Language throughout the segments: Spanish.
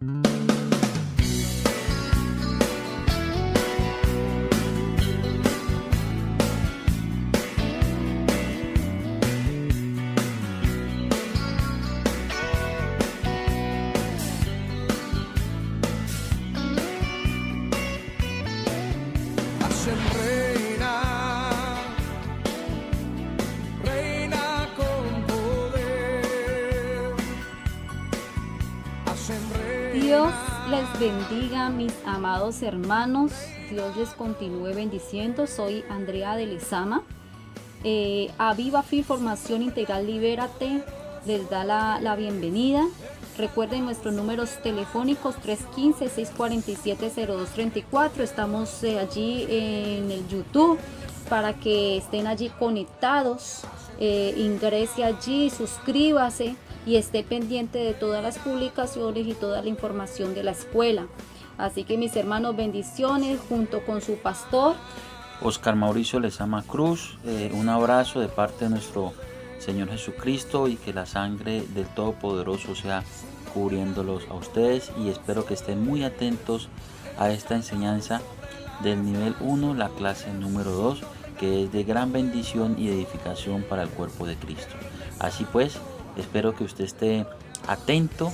Hashem reina, reina con poder. Hashem reina. Dios les bendiga, mis amados hermanos. Dios les continúe bendiciendo. Soy Andrea de Lezama. A Viva Fil Formación Integral Libérate les da la bienvenida. Recuerden nuestros números telefónicos 315-647-0234. Estamos allí en el YouTube para que estén allí conectados. Ingrese allí, suscríbase y esté pendiente de todas las publicaciones y toda la información de la escuela. Así que mis hermanos, bendiciones junto con su pastor Oscar Mauricio Lezama Cruz. Un abrazo de parte de nuestro Señor Jesucristo y que la sangre del Todopoderoso sea cubriéndolos a ustedes, y espero que estén muy atentos a esta enseñanza del nivel 1, la clase número 2, que es de gran bendición y edificación para el cuerpo de Cristo. Así pues, espero que usted esté atento,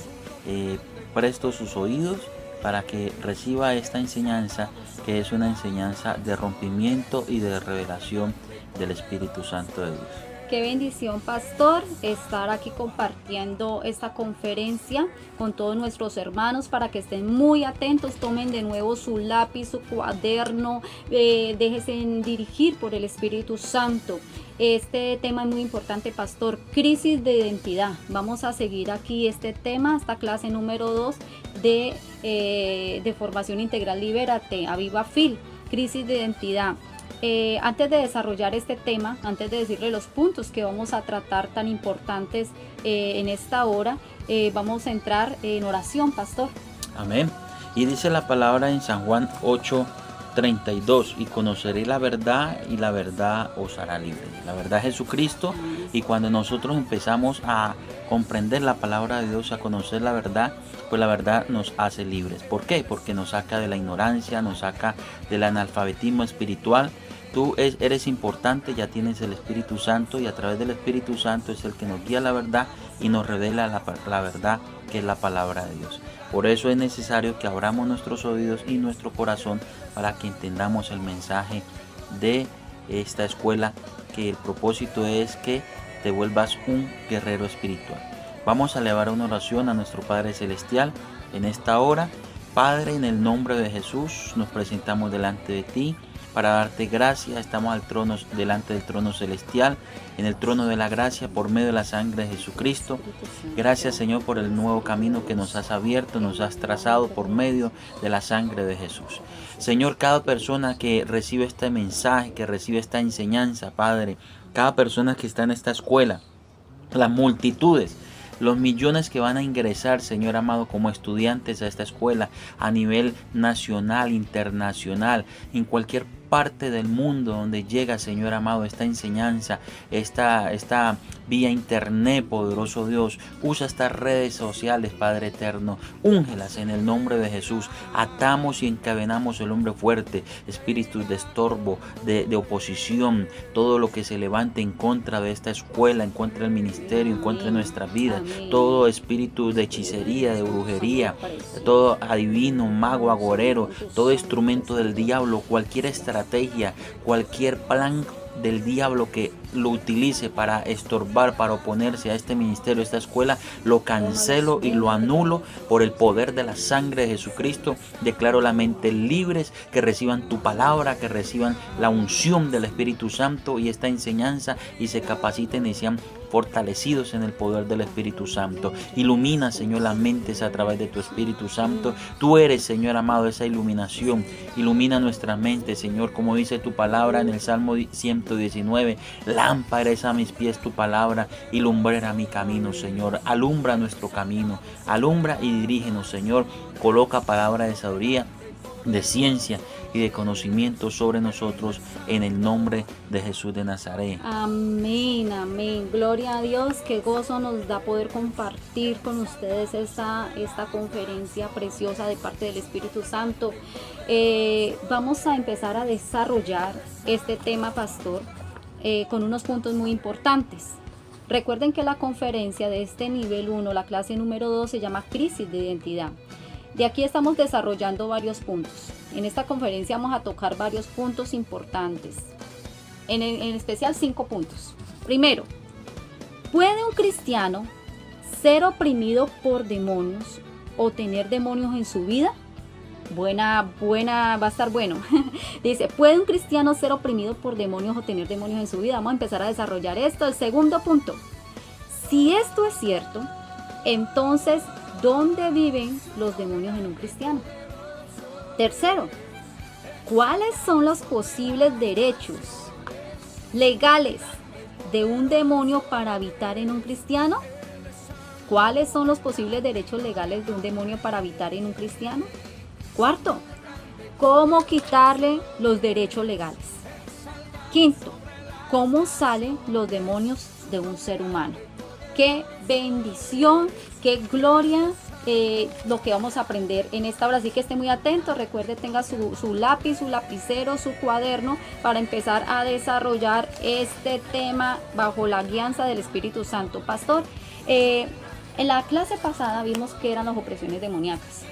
presto sus oídos para que reciba esta enseñanza, que es una enseñanza de rompimiento y de revelación del Espíritu Santo de Dios. Qué bendición, pastor, estar aquí compartiendo esta conferencia con todos nuestros hermanos para que estén muy atentos. Tomen de nuevo su lápiz, su cuaderno, déjense dirigir por el Espíritu Santo. Este tema es muy importante, pastor, crisis de identidad. Vamos a seguir aquí este tema, esta clase número 2 de Formación Integral Libérate, a Viva Fil, crisis de identidad. Antes de desarrollar este tema, antes de decirle los puntos que vamos a tratar tan importantes en esta hora, vamos a entrar en oración, pastor. Amén. Y dice la palabra en San Juan 8:32: y conoceréis la verdad, y la verdad os hará libre. La verdad es Jesucristo, y cuando nosotros empezamos a comprender la palabra de Dios, a conocer la verdad, pues la verdad nos hace libres. ¿Por qué? Porque nos saca de la ignorancia, nos saca del analfabetismo espiritual. Tú eres importante, ya tienes el Espíritu Santo, y a través del Espíritu Santo es el que nos guía la verdad y nos revela la verdad, que es la palabra de Dios. Por eso es necesario que abramos nuestros oídos y nuestro corazón para que entendamos el mensaje de esta escuela, que el propósito es que te vuelvas un guerrero espiritual. Vamos a elevar una oración a nuestro Padre Celestial en esta hora. Padre, en el nombre de Jesús, nos presentamos delante de ti para darte gracias. Estamos delante del trono celestial, en el trono de la gracia, por medio de la sangre de Jesucristo. Gracias, Señor, por el nuevo camino que nos has abierto, nos has trazado por medio de la sangre de Jesús. Señor, cada persona que recibe este mensaje, que recibe esta enseñanza, Padre, cada persona que está en esta escuela, las multitudes, los millones que van a ingresar, Señor amado, como estudiantes a esta escuela a nivel nacional, internacional, en cualquier parte del mundo donde llega, Señor amado, esta enseñanza, esta vía internet, poderoso Dios. Usa estas redes sociales, Padre eterno, úngelas en el nombre de Jesús. Atamos y encadenamos el hombre fuerte, espíritus de estorbo, de oposición, todo lo que se levante en contra de esta escuela, en contra del ministerio, en contra de nuestras vidas. Todo espíritu de hechicería, de brujería, todo adivino, mago, agorero, todo instrumento del diablo, cualquier estrategia, cualquier plan del diablo que lo utilice para estorbar, para oponerse a este ministerio, a esta escuela, lo cancelo y lo anulo por el poder de la sangre de Jesucristo. Declaro la mente libres, que reciban tu palabra, que reciban la unción del Espíritu Santo y esta enseñanza, y se capaciten y sean fortalecidos en el poder del Espíritu Santo. Ilumina, Señor, las mentes a través de tu Espíritu Santo. Tú eres, Señor amado, esa iluminación. Ilumina nuestras mentes, Señor, como dice tu palabra en el Salmo 119. Lámpara es a mis pies tu palabra y lumbrera mi camino, Señor. Alumbra nuestro camino, alumbra y dirígenos, Señor. Coloca palabra de sabiduría de ciencia y de conocimiento sobre nosotros en el nombre de Jesús de Nazaret. Amén, amén. Gloria a Dios, qué gozo nos da poder compartir con ustedes esta conferencia preciosa de parte del Espíritu Santo. Vamos a empezar a desarrollar este tema, pastor, con unos puntos muy importantes. Recuerden que la conferencia de este nivel 1, la clase número 2, se llama Crisis de Identidad. De aquí estamos desarrollando varios puntos. En esta conferencia vamos a tocar varios puntos importantes, en especial 5 puntos. Primero, ¿puede un cristiano ser oprimido por demonios o tener demonios en su vida? Buena, va a estar bueno. Dice, ¿puede un cristiano ser oprimido por demonios o tener demonios en su vida? Vamos a empezar a desarrollar esto. El segundo punto, si esto es cierto, entonces, ¿dónde viven los demonios en un cristiano? Tercero, ¿cuáles son los posibles derechos legales de un demonio para habitar en un cristiano? ¿Cuáles son los posibles derechos legales de un demonio para habitar en un cristiano? Cuarto, ¿cómo quitarle los derechos legales? Quinto, ¿cómo salen los demonios de un ser humano? Qué bendición, qué gloria lo que vamos a aprender en esta hora. Así que esté muy atento, recuerde, tenga su lápiz, su lapicero, su cuaderno para empezar a desarrollar este tema bajo la guianza del Espíritu Santo. Pastor, en la clase pasada vimos que eran las opresiones demoníacas.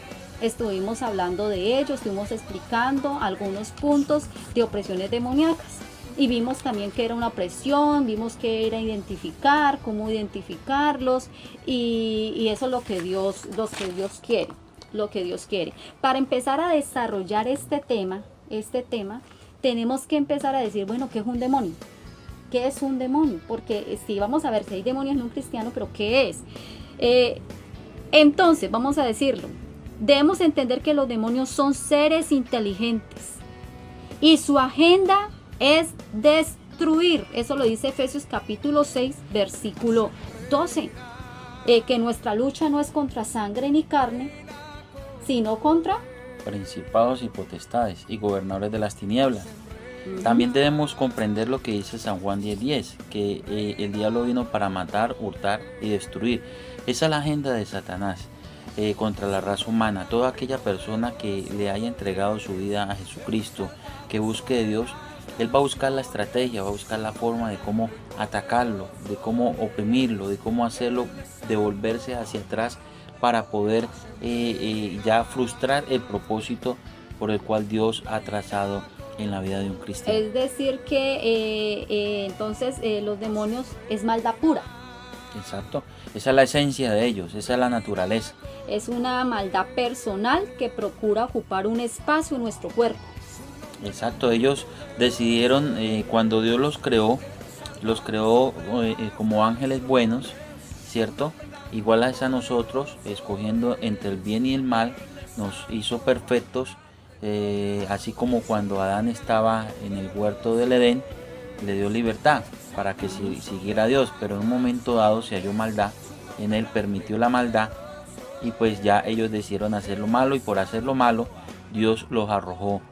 Estuvimos hablando de ello, estuvimos explicando algunos puntos de opresiones demoníacas. Y vimos también que era una opresión, vimos que era identificar, cómo identificarlos, y eso es lo que Dios quiere. Para empezar a desarrollar este tema, tenemos que empezar a decir, bueno, ¿qué es un demonio? ¿Qué es un demonio? Porque si vamos a ver si hay demonios en un cristiano, pero ¿qué es? Entonces, vamos a decirlo, debemos entender que los demonios son seres inteligentes y su agenda es destruir. Eso lo dice Efesios capítulo 6, versículo 12. Que nuestra lucha no es contra sangre ni carne, sino contra principados y potestades y gobernadores de las tinieblas. También debemos comprender lo que dice San Juan 10:10, que el diablo vino para matar, hurtar y destruir. Esa es la agenda de Satanás contra la raza humana. Toda aquella persona que le haya entregado su vida a Jesucristo, que busque de Dios, él va a buscar la estrategia, va a buscar la forma de cómo atacarlo, de cómo oprimirlo, de cómo hacerlo devolverse hacia atrás para poder ya frustrar el propósito por el cual Dios ha trazado en la vida de un cristiano. Es decir que entonces los demonios es maldad pura. Exacto, esa es la esencia de ellos, esa es la naturaleza. Es una maldad personal que procura ocupar un espacio en nuestro cuerpo. Exacto, ellos decidieron cuando Dios los creó como ángeles buenos, ¿cierto? Iguales a nosotros, escogiendo entre el bien y el mal, nos hizo perfectos, así como cuando Adán estaba en el huerto del Edén, le dio libertad para que siguiera a Dios, pero en un momento dado se halló maldad, en él permitió la maldad y pues ya ellos decidieron hacer lo malo, y por hacer lo malo Dios los arrojó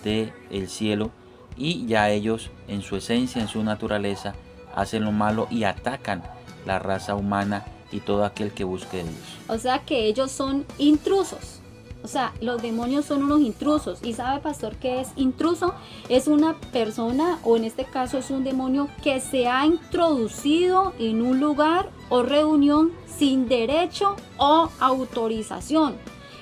del cielo, y ya ellos en su esencia, en su naturaleza, hacen lo malo y atacan la raza humana y todo aquel que busque de Dios. O sea que ellos son intrusos. O sea, los demonios son unos intrusos. ¿Y sabe, pastor, qué es intruso? Es una persona, o en este caso es un demonio, que se ha introducido en un lugar o reunión sin derecho o autorización.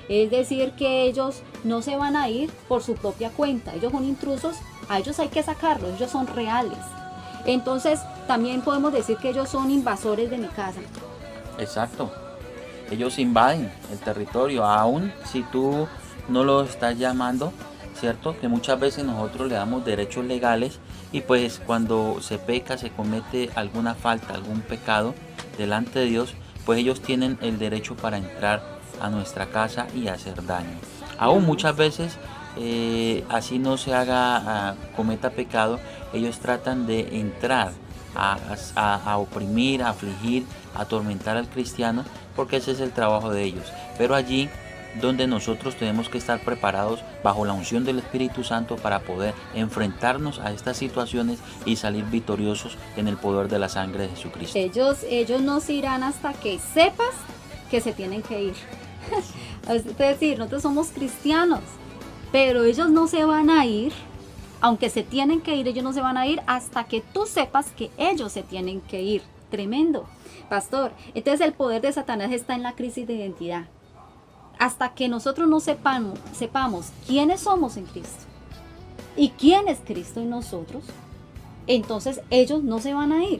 Es decir, que ellos no se van a ir por su propia cuenta. Ellos son intrusos, a ellos hay que sacarlos, ellos son reales. Entonces, también podemos decir que ellos son invasores de mi casa. Exacto. Ellos invaden el territorio, aun si tú no los estás llamando, ¿cierto? Que muchas veces nosotros le damos derechos legales, y pues cuando se peca, se comete alguna falta, algún pecado delante de Dios, pues ellos tienen el derecho para entrar a nuestra casa y hacer daño. Aún muchas veces, así no se cometa pecado, ellos tratan de entrar a oprimir, a afligir, a atormentar al cristiano, porque ese es el trabajo de ellos. Pero allí donde nosotros tenemos que estar preparados bajo la unción del Espíritu Santo para poder enfrentarnos a estas situaciones y salir victoriosos en el poder de la sangre de Jesucristo. Ellos no se irán hasta que sepas que se tienen que ir. Es decir, nosotros somos cristianos, pero ellos no se van a ir, aunque se tienen que ir, ellos no se van a ir hasta que tú sepas que ellos se tienen que ir. Tremendo, pastor. Entonces el poder de Satanás está en la crisis de identidad. Hasta que nosotros no sepamos quiénes somos en Cristo y quién es Cristo en nosotros, entonces ellos no se van a ir.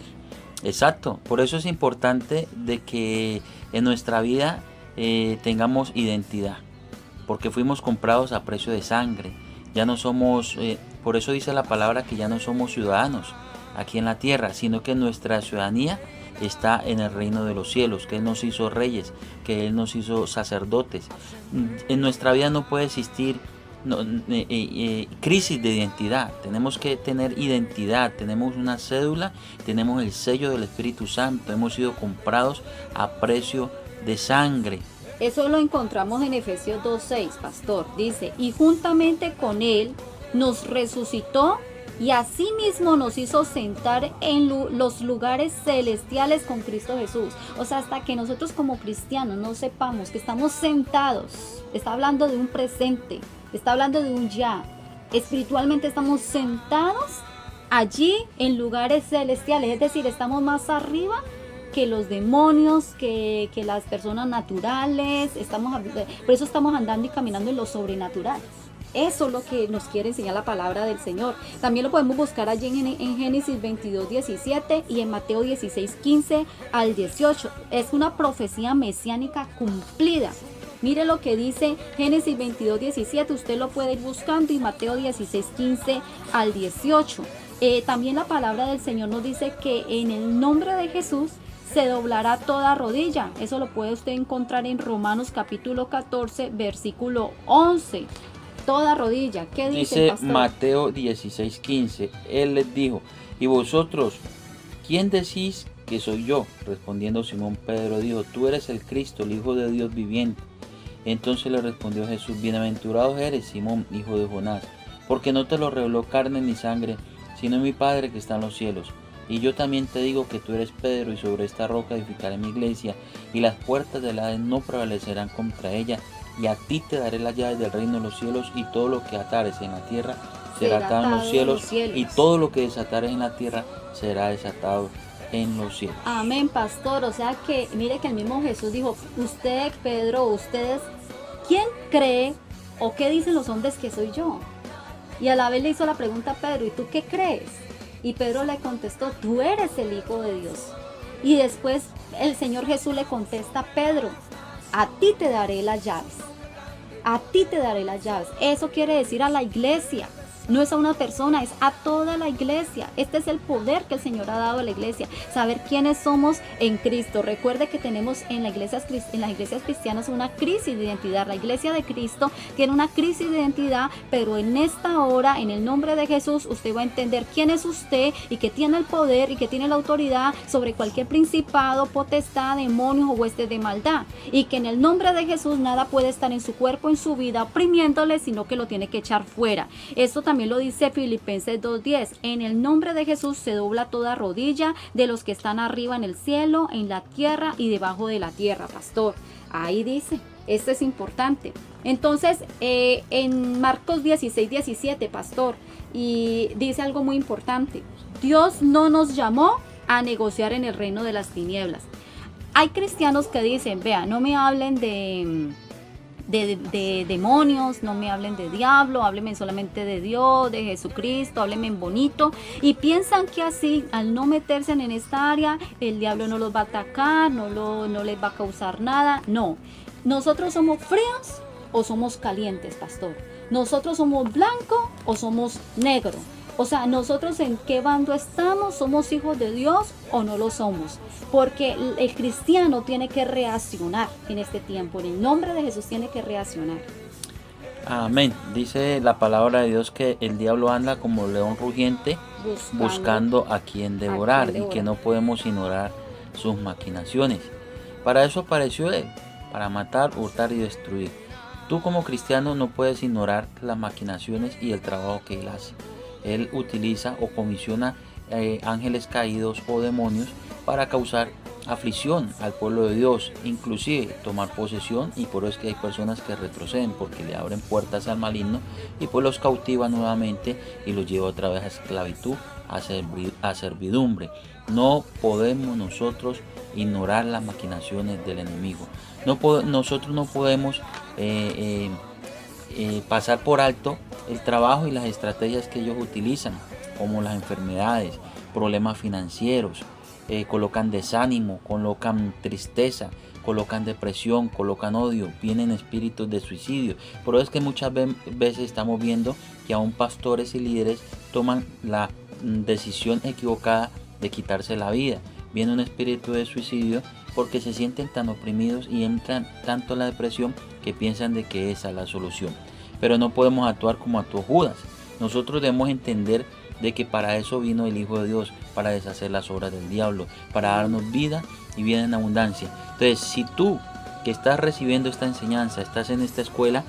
Exacto, por eso es importante de que en nuestra vida tengamos identidad, porque fuimos comprados a precio de sangre. Ya no somos, por eso dice la palabra que ya no somos ciudadanos aquí en la tierra, sino que nuestra ciudadanía está en el reino de los cielos, que Él nos hizo reyes, que Él nos hizo sacerdotes. En nuestra vida no puede existir crisis de identidad. Tenemos que tener identidad, tenemos una cédula, tenemos el sello del Espíritu Santo, hemos sido comprados a precio de sangre. Eso lo encontramos en Efesios 2:6, pastor. Dice, y juntamente con Él nos resucitó y asimismo nos hizo sentar en los lugares celestiales con Cristo Jesús. O sea, hasta que nosotros como cristianos no sepamos que estamos sentados, está hablando de un presente, está hablando de un ya. Espiritualmente estamos sentados allí en lugares celestiales, es decir, estamos más arriba que los demonios, que las personas naturales. Por eso estamos andando y caminando en lo sobrenatural. Eso es lo que nos quiere enseñar la palabra del Señor. También lo podemos buscar allí en Génesis 22:17 y en Mateo 16:15 al 18. Es una profecía mesiánica cumplida. Mire lo que dice Génesis 22:17, usted lo puede ir buscando, y Mateo 16:15 al 18. También la palabra del Señor nos dice que en el nombre de Jesús se doblará toda rodilla. Eso lo puede usted encontrar en Romanos capítulo 14, versículo 11. Toda rodilla. ¿Qué dice, pastor? Mateo 16:15. Él les dijo, ¿y vosotros quién decís que soy yo? Respondiendo Simón Pedro dijo, tú eres el Cristo, el Hijo de Dios viviente. Entonces le respondió Jesús, bienaventurado eres, Simón, hijo de Jonás, porque no te lo reveló carne ni sangre, sino mi Padre que está en los cielos. Y yo también te digo que tú eres Pedro, y sobre esta roca edificaré mi iglesia, y las puertas del Hades no prevalecerán contra ella. Y a ti te daré las llaves del reino de los cielos, y todo lo que atares en la tierra será atado en los cielos, y todo lo que desatares en la tierra será desatado en los cielos. Amén, pastor. O sea que, mire que el mismo Jesús dijo, usted, Pedro, ustedes, ¿quién cree o qué dicen los hombres que soy yo? Y a la vez le hizo la pregunta a Pedro, ¿y tú qué crees? Y Pedro le contestó, tú eres el Hijo de Dios. Y después el Señor Jesús le contesta a Pedro, a ti te daré las llaves. A ti te daré las llaves. Eso quiere decir a la iglesia. No es a una persona, es a toda la iglesia. Este es el poder que el Señor ha dado a la iglesia. Saber quiénes somos en Cristo. Recuerde que tenemos en las iglesias cristianas una crisis de identidad. La iglesia de Cristo tiene una crisis de identidad, pero en esta hora, en el nombre de Jesús, usted va a entender quién es usted y que tiene el poder y que tiene la autoridad sobre cualquier principado, potestad, demonios o huestes de maldad. Y que en el nombre de Jesús nada puede estar en su cuerpo, en su vida, oprimiéndole, sino que lo tiene que echar fuera. Esto también lo dice Filipenses 2:10. En el nombre de Jesús se dobla toda rodilla de los que están arriba en el cielo, en la tierra y debajo de la tierra, pastor. Ahí dice, esto es importante. Entonces, en Marcos 16:17, pastor, y dice algo muy importante. Dios no nos llamó a negociar en el reino de las tinieblas. Hay cristianos que dicen, vea, no me hablen de demonios, no me hablen de diablo, háblenme solamente de Dios, de Jesucristo, háblenme en bonito, y piensan que así, al no meterse en esta área, el diablo no los va a atacar, no les va a causar nada. No, nosotros somos fríos o somos calientes, pastor. Nosotros somos blanco o somos negro. O sea, nosotros en qué bando estamos, somos hijos de Dios o no lo somos. Porque el cristiano tiene que reaccionar en este tiempo. En el nombre de Jesús tiene que reaccionar. Amén. Dice la palabra de Dios que el diablo anda como león rugiente buscando a quien devorar, y que no podemos ignorar sus maquinaciones. Para eso apareció Él, para matar, hurtar y destruir. Tú como cristiano no puedes ignorar las maquinaciones y el trabajo que él hace. Él utiliza o comisiona ángeles caídos o demonios para causar aflicción al pueblo de Dios, inclusive tomar posesión, y por eso es que hay personas que retroceden porque le abren puertas al maligno y pues los cautiva nuevamente y los lleva otra vez a esclavitud, a servidumbre. No podemos nosotros ignorar las maquinaciones del enemigo. Nosotros no podemos pasar por alto el trabajo y las estrategias que ellos utilizan, como las enfermedades, problemas financieros. Colocan desánimo, colocan tristeza, colocan depresión, colocan odio, vienen espíritus de suicidio. Por eso es que muchas veces estamos viendo que aún pastores y líderes toman la decisión equivocada de quitarse la vida. Viene un espíritu de suicidio porque se sienten tan oprimidos y entran tanto en la depresión que piensan de que esa es la solución. Pero no podemos actuar como actuó Judas. Nosotros debemos entender de que para eso vino el Hijo de Dios, para deshacer las obras del diablo, para darnos vida y vida en abundancia. Entonces, si tú que estás recibiendo esta enseñanza, estás en esta escuela,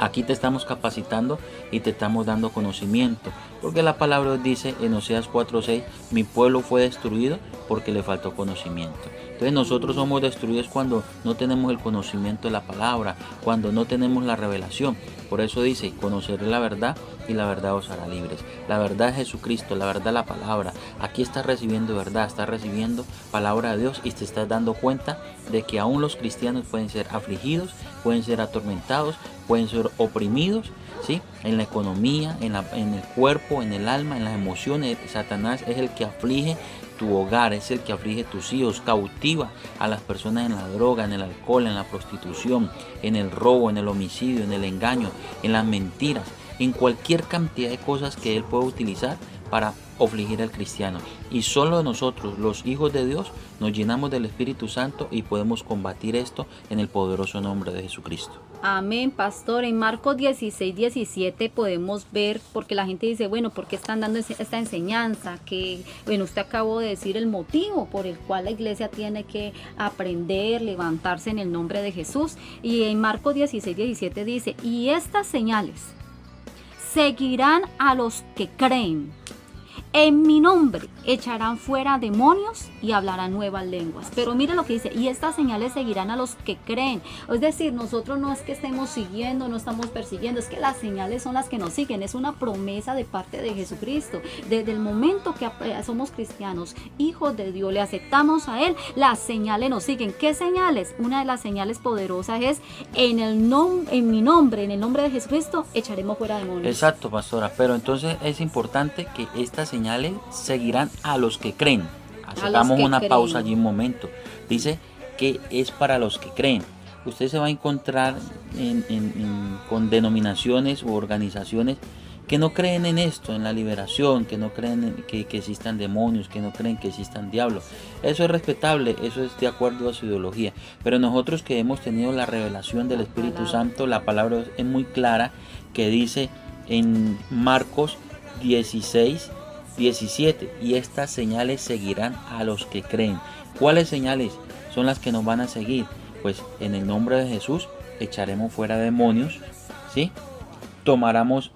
aquí te estamos capacitando y te estamos dando conocimiento, porque la palabra dice en Oseas 4:6, mi pueblo fue destruido porque le faltó conocimiento. Entonces nosotros somos destruidos cuando no tenemos el conocimiento de la palabra, cuando no tenemos la revelación. Por eso dice, conoceré la verdad y la verdad os hará libres. La verdad es Jesucristo, la verdad es la palabra. Aquí estás recibiendo verdad, estás recibiendo palabra de Dios y te estás dando cuenta de que aún los cristianos pueden ser afligidos, pueden ser atormentados, pueden ser oprimidos, ¿sí? En la economía, en el cuerpo, en el alma, en las emociones. Satanás es el que aflige tu hogar, es el que aflige tus hijos, cautiva a las personas en la droga, en el alcohol, en la prostitución, en el robo, en el homicidio, en el engaño, en las mentiras, en cualquier cantidad de cosas que él puede utilizar para afligir al cristiano. Y solo nosotros, los hijos de Dios, nos llenamos del Espíritu Santo y podemos combatir esto en el poderoso nombre de Jesucristo. Amén, pastor. En Marcos 16:17 podemos ver, porque la gente dice, bueno, ¿por qué están dando esta enseñanza? Que, bueno, usted acabó de decir el motivo por el cual la iglesia tiene que aprender, levantarse en el nombre de Jesús. Y en Marcos 16:17 dice, y estas señales seguirán a los que creen. En mi nombre echarán fuera demonios y hablarán nuevas lenguas. Pero mire lo que dice, y estas señales seguirán a los que creen. Es decir, nosotros no es que estemos siguiendo, no estamos persiguiendo, es que las señales son las que nos siguen. Es una promesa de parte de Jesucristo. Desde el momento que somos cristianos, hijos de Dios, le aceptamos a Él, las señales nos siguen. ¿Qué señales? Una de las señales poderosas es, en mi nombre, en el nombre de Jesucristo, echaremos fuera demonios. Exacto, pastora, pero entonces es importante que estas señales seguirán a los que creen. Hagamos una pausa allí un momento. Dice que es para los que creen. Usted se va a encontrar con denominaciones u organizaciones que no creen en esto, en la liberación, que no creen que existan demonios, que no creen que existan diablos. Eso es respetable, eso es de acuerdo a su ideología. Pero nosotros que hemos tenido la revelación del Espíritu Santo, la palabra es muy clara, que dice en Marcos 16:17, y estas señales seguirán a los que creen. ¿Cuáles señales son las que nos van a seguir? Pues en el nombre de Jesús echaremos fuera demonios, ¿sí? Tomamos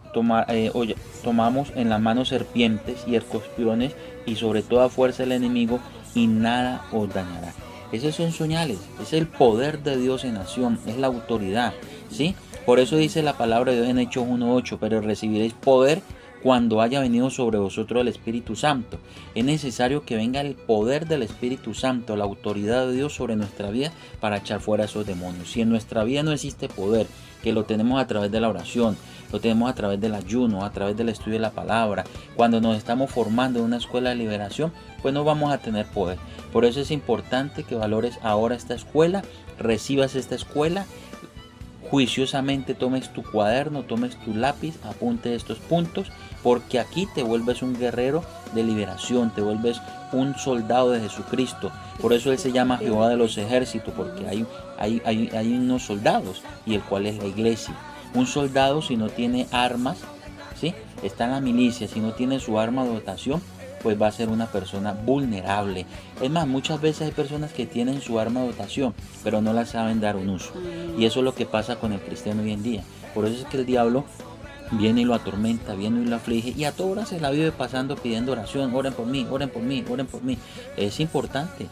en las manos serpientes y escorpiones y sobre toda fuerza del enemigo, y nada os dañará. Esas son señales, es el poder de Dios en acción, es la autoridad, ¿sí? Por eso dice la palabra de Dios en Hechos 1:8, pero recibiréis poder cuando haya venido sobre vosotros el Espíritu Santo. Es necesario que venga el poder del Espíritu Santo, la autoridad de Dios sobre nuestra vida para echar fuera esos demonios. Si en nuestra vida no existe poder, que lo tenemos a través de la oración, lo tenemos a través del ayuno, a través del estudio de la palabra, cuando nos estamos formando en una escuela de liberación, pues no vamos a tener poder. Por eso es importante que valores ahora esta escuela, recibas esta escuela, juiciosamente tomes tu cuaderno, tomes tu lápiz, apunte estos puntos, porque aquí te vuelves un guerrero de liberación, te vuelves un soldado de Jesucristo. Por eso Él se llama Jehová de los ejércitos, porque hay unos soldados, y el cual es la iglesia. Un soldado, si no tiene armas, ¿sí?, está en la milicia, si no tiene su arma de dotación, pues va a ser una persona vulnerable. Es más, muchas veces hay personas que tienen su arma de dotación, pero no la saben dar un uso. Y eso es lo que pasa con el cristiano hoy en día. Por eso es que el diablo viene y lo atormenta, viene y lo aflige, y a todas horas se la vive pasando pidiendo oración. Oren por mí, oren por mí, oren por mí. Es importante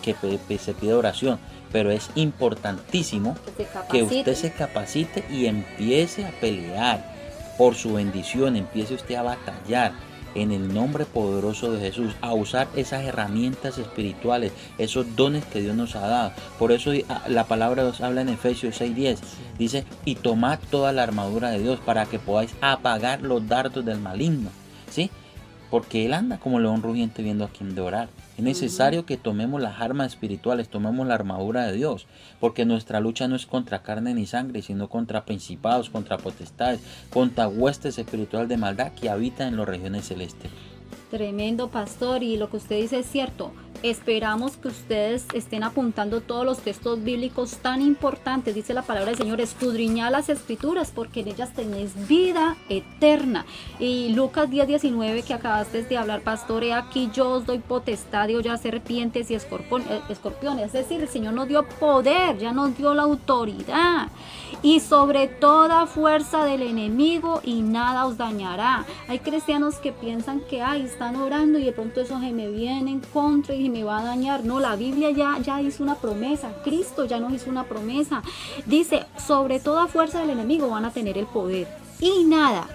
que se pida oración, pero es importantísimo que usted se capacite y empiece a pelear por su bendición, empiece usted a batallar en el nombre poderoso de Jesús, a usar esas herramientas espirituales, esos dones que Dios nos ha dado. Por eso la palabra de Dios habla en Efesios 6:10, dice, y tomad toda la armadura de Dios para que podáis apagar los dardos del maligno, ¿sí? Porque Él anda como león rugiente viendo a quien devorar. Es necesario que tomemos las armas espirituales, tomemos la armadura de Dios, porque nuestra lucha no es contra carne ni sangre, sino contra principados, contra potestades, contra huestes espirituales de maldad que habitan en las regiones celestes. Tremendo, pastor, y lo que usted dice es cierto. Esperamos que ustedes estén apuntando todos los textos bíblicos tan importantes. Dice la palabra del Señor, escudriñad las escrituras porque en ellas tenéis vida eterna. Y Lucas 10:19 que acabaste de hablar, pastor, he aquí yo os doy potestad de hollar serpientes y escorpiones. Es decir, el Señor nos dio poder, ya nos dio la autoridad. Y sobre toda fuerza del enemigo y nada os dañará. Hay cristianos que piensan que están orando y de pronto eso se me viene en contra y me va a dañar. No, la Biblia ya hizo una promesa, Cristo ya nos hizo una promesa. Dice, sobre toda fuerza del enemigo van a tener el poder y nada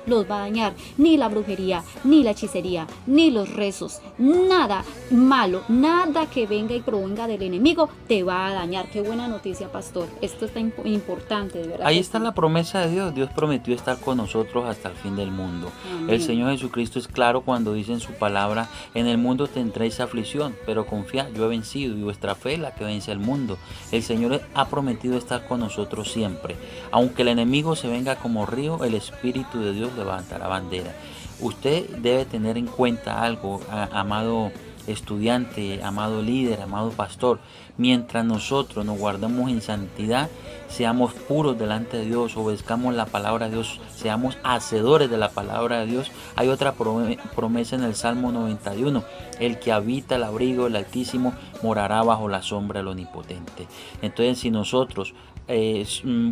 los va a dañar, ni la brujería, ni la hechicería, ni los rezos, nada malo, nada que venga y provenga del enemigo te va a dañar. Qué buena noticia, pastor, esto está importante, de verdad. Ahí está la promesa de Dios. Dios prometió estar con nosotros hasta el fin del mundo. Amén. El Señor Jesucristo es claro cuando dice en su palabra, en el mundo tendréis aflicción, pero confiad, yo he vencido, y vuestra fe es la que vence al mundo. El Señor ha prometido estar con nosotros siempre. Aunque el enemigo se venga como río, el Espíritu de Dios levantará bandera. Usted debe tener en cuenta algo, amado estudiante, amado líder, amado pastor. Mientras nosotros nos guardamos en santidad, seamos puros delante de Dios, obedezcamos la palabra de Dios, seamos hacedores de la palabra de Dios. Hay otra promesa en el Salmo 91, el que habita el abrigo del Altísimo morará bajo la sombra del Omnipotente. Entonces, si nosotros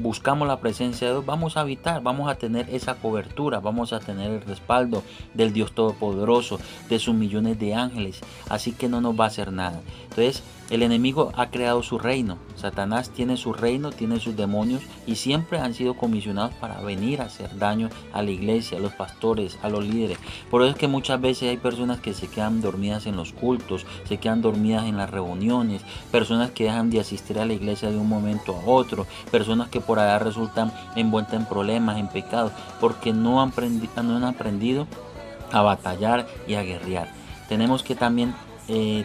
buscamos la presencia de Dios, vamos a habitar, vamos a tener esa cobertura, vamos a tener el respaldo del Dios Todopoderoso, de sus millones de ángeles, así que no nos va a hacer nada. Entonces, el enemigo ha creado su reino, Satanás tiene su reino, tiene sus demonios y siempre han sido comisionados para venir a hacer daño a la iglesia, a los pastores, a los líderes. Por eso es que muchas veces hay personas que se quedan dormidas en los cultos, se quedan dormidas en las reuniones, personas que dejan de asistir a la iglesia de un momento a otro, personas que por allá resultan envueltas en problemas, en pecados, porque no han aprendido a batallar y a guerrear. Tenemos que también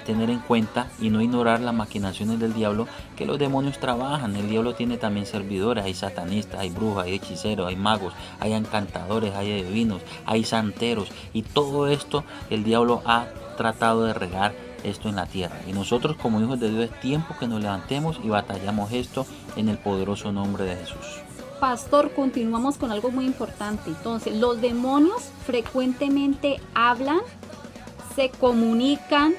tener en cuenta y no ignorar las maquinaciones del diablo, que los demonios trabajan. El diablo tiene también servidores, hay satanistas, hay brujas, hay hechiceros, hay magos, hay encantadores, hay adivinos, hay santeros, y todo esto el diablo ha tratado de regar esto en la tierra, y nosotros como hijos de Dios es tiempo que nos levantemos y batallamos esto en el poderoso nombre de Jesús. Pastor, continuamos con algo muy importante. Entonces, los demonios frecuentemente hablan, se comunican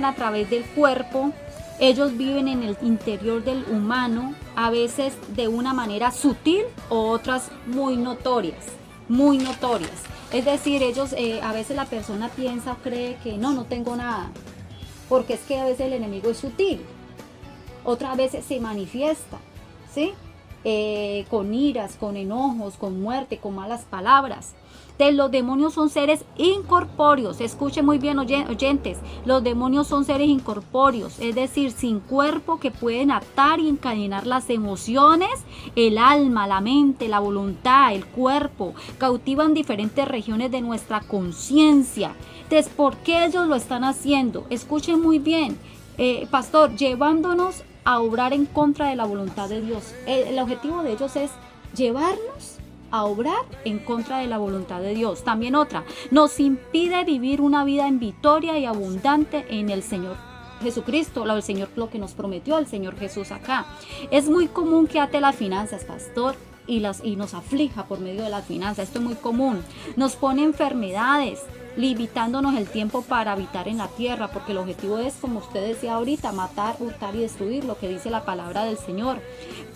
a través del cuerpo. Ellos viven en el interior del humano, a veces de una manera sutil o otras muy notorias. Es decir, ellos, a veces la persona piensa o cree que no tengo nada, porque es que a veces el enemigo es sutil. Otras veces se manifiesta, ¿sí? Con iras, con enojos, con muerte, con malas palabras. Los demonios son seres incorpóreos. Escuchen muy bien, oyentes. Los demonios son seres incorpóreos, es decir, sin cuerpo, que pueden atar y encadenar las emociones, el alma, la mente, la voluntad, el cuerpo. Cautivan diferentes regiones de nuestra conciencia. Entonces, ¿por qué ellos lo están haciendo? Escuchen muy bien, pastor, llevándonos a obrar en contra de la voluntad de Dios. El objetivo de ellos es llevarnos a obrar en contra de la voluntad de Dios. También otra, nos impide vivir una vida en victoria y abundante en el Señor Jesucristo, el Señor, lo que nos prometió el Señor Jesús acá. Es muy común que ate las finanzas, pastor. y nos aflija por medio de las finanzas. Esto es muy común. Nos pone enfermedades, limitándonos el tiempo para habitar en la tierra, porque el objetivo es, como usted decía ahorita, matar, hurtar y destruir, lo que dice la palabra del Señor.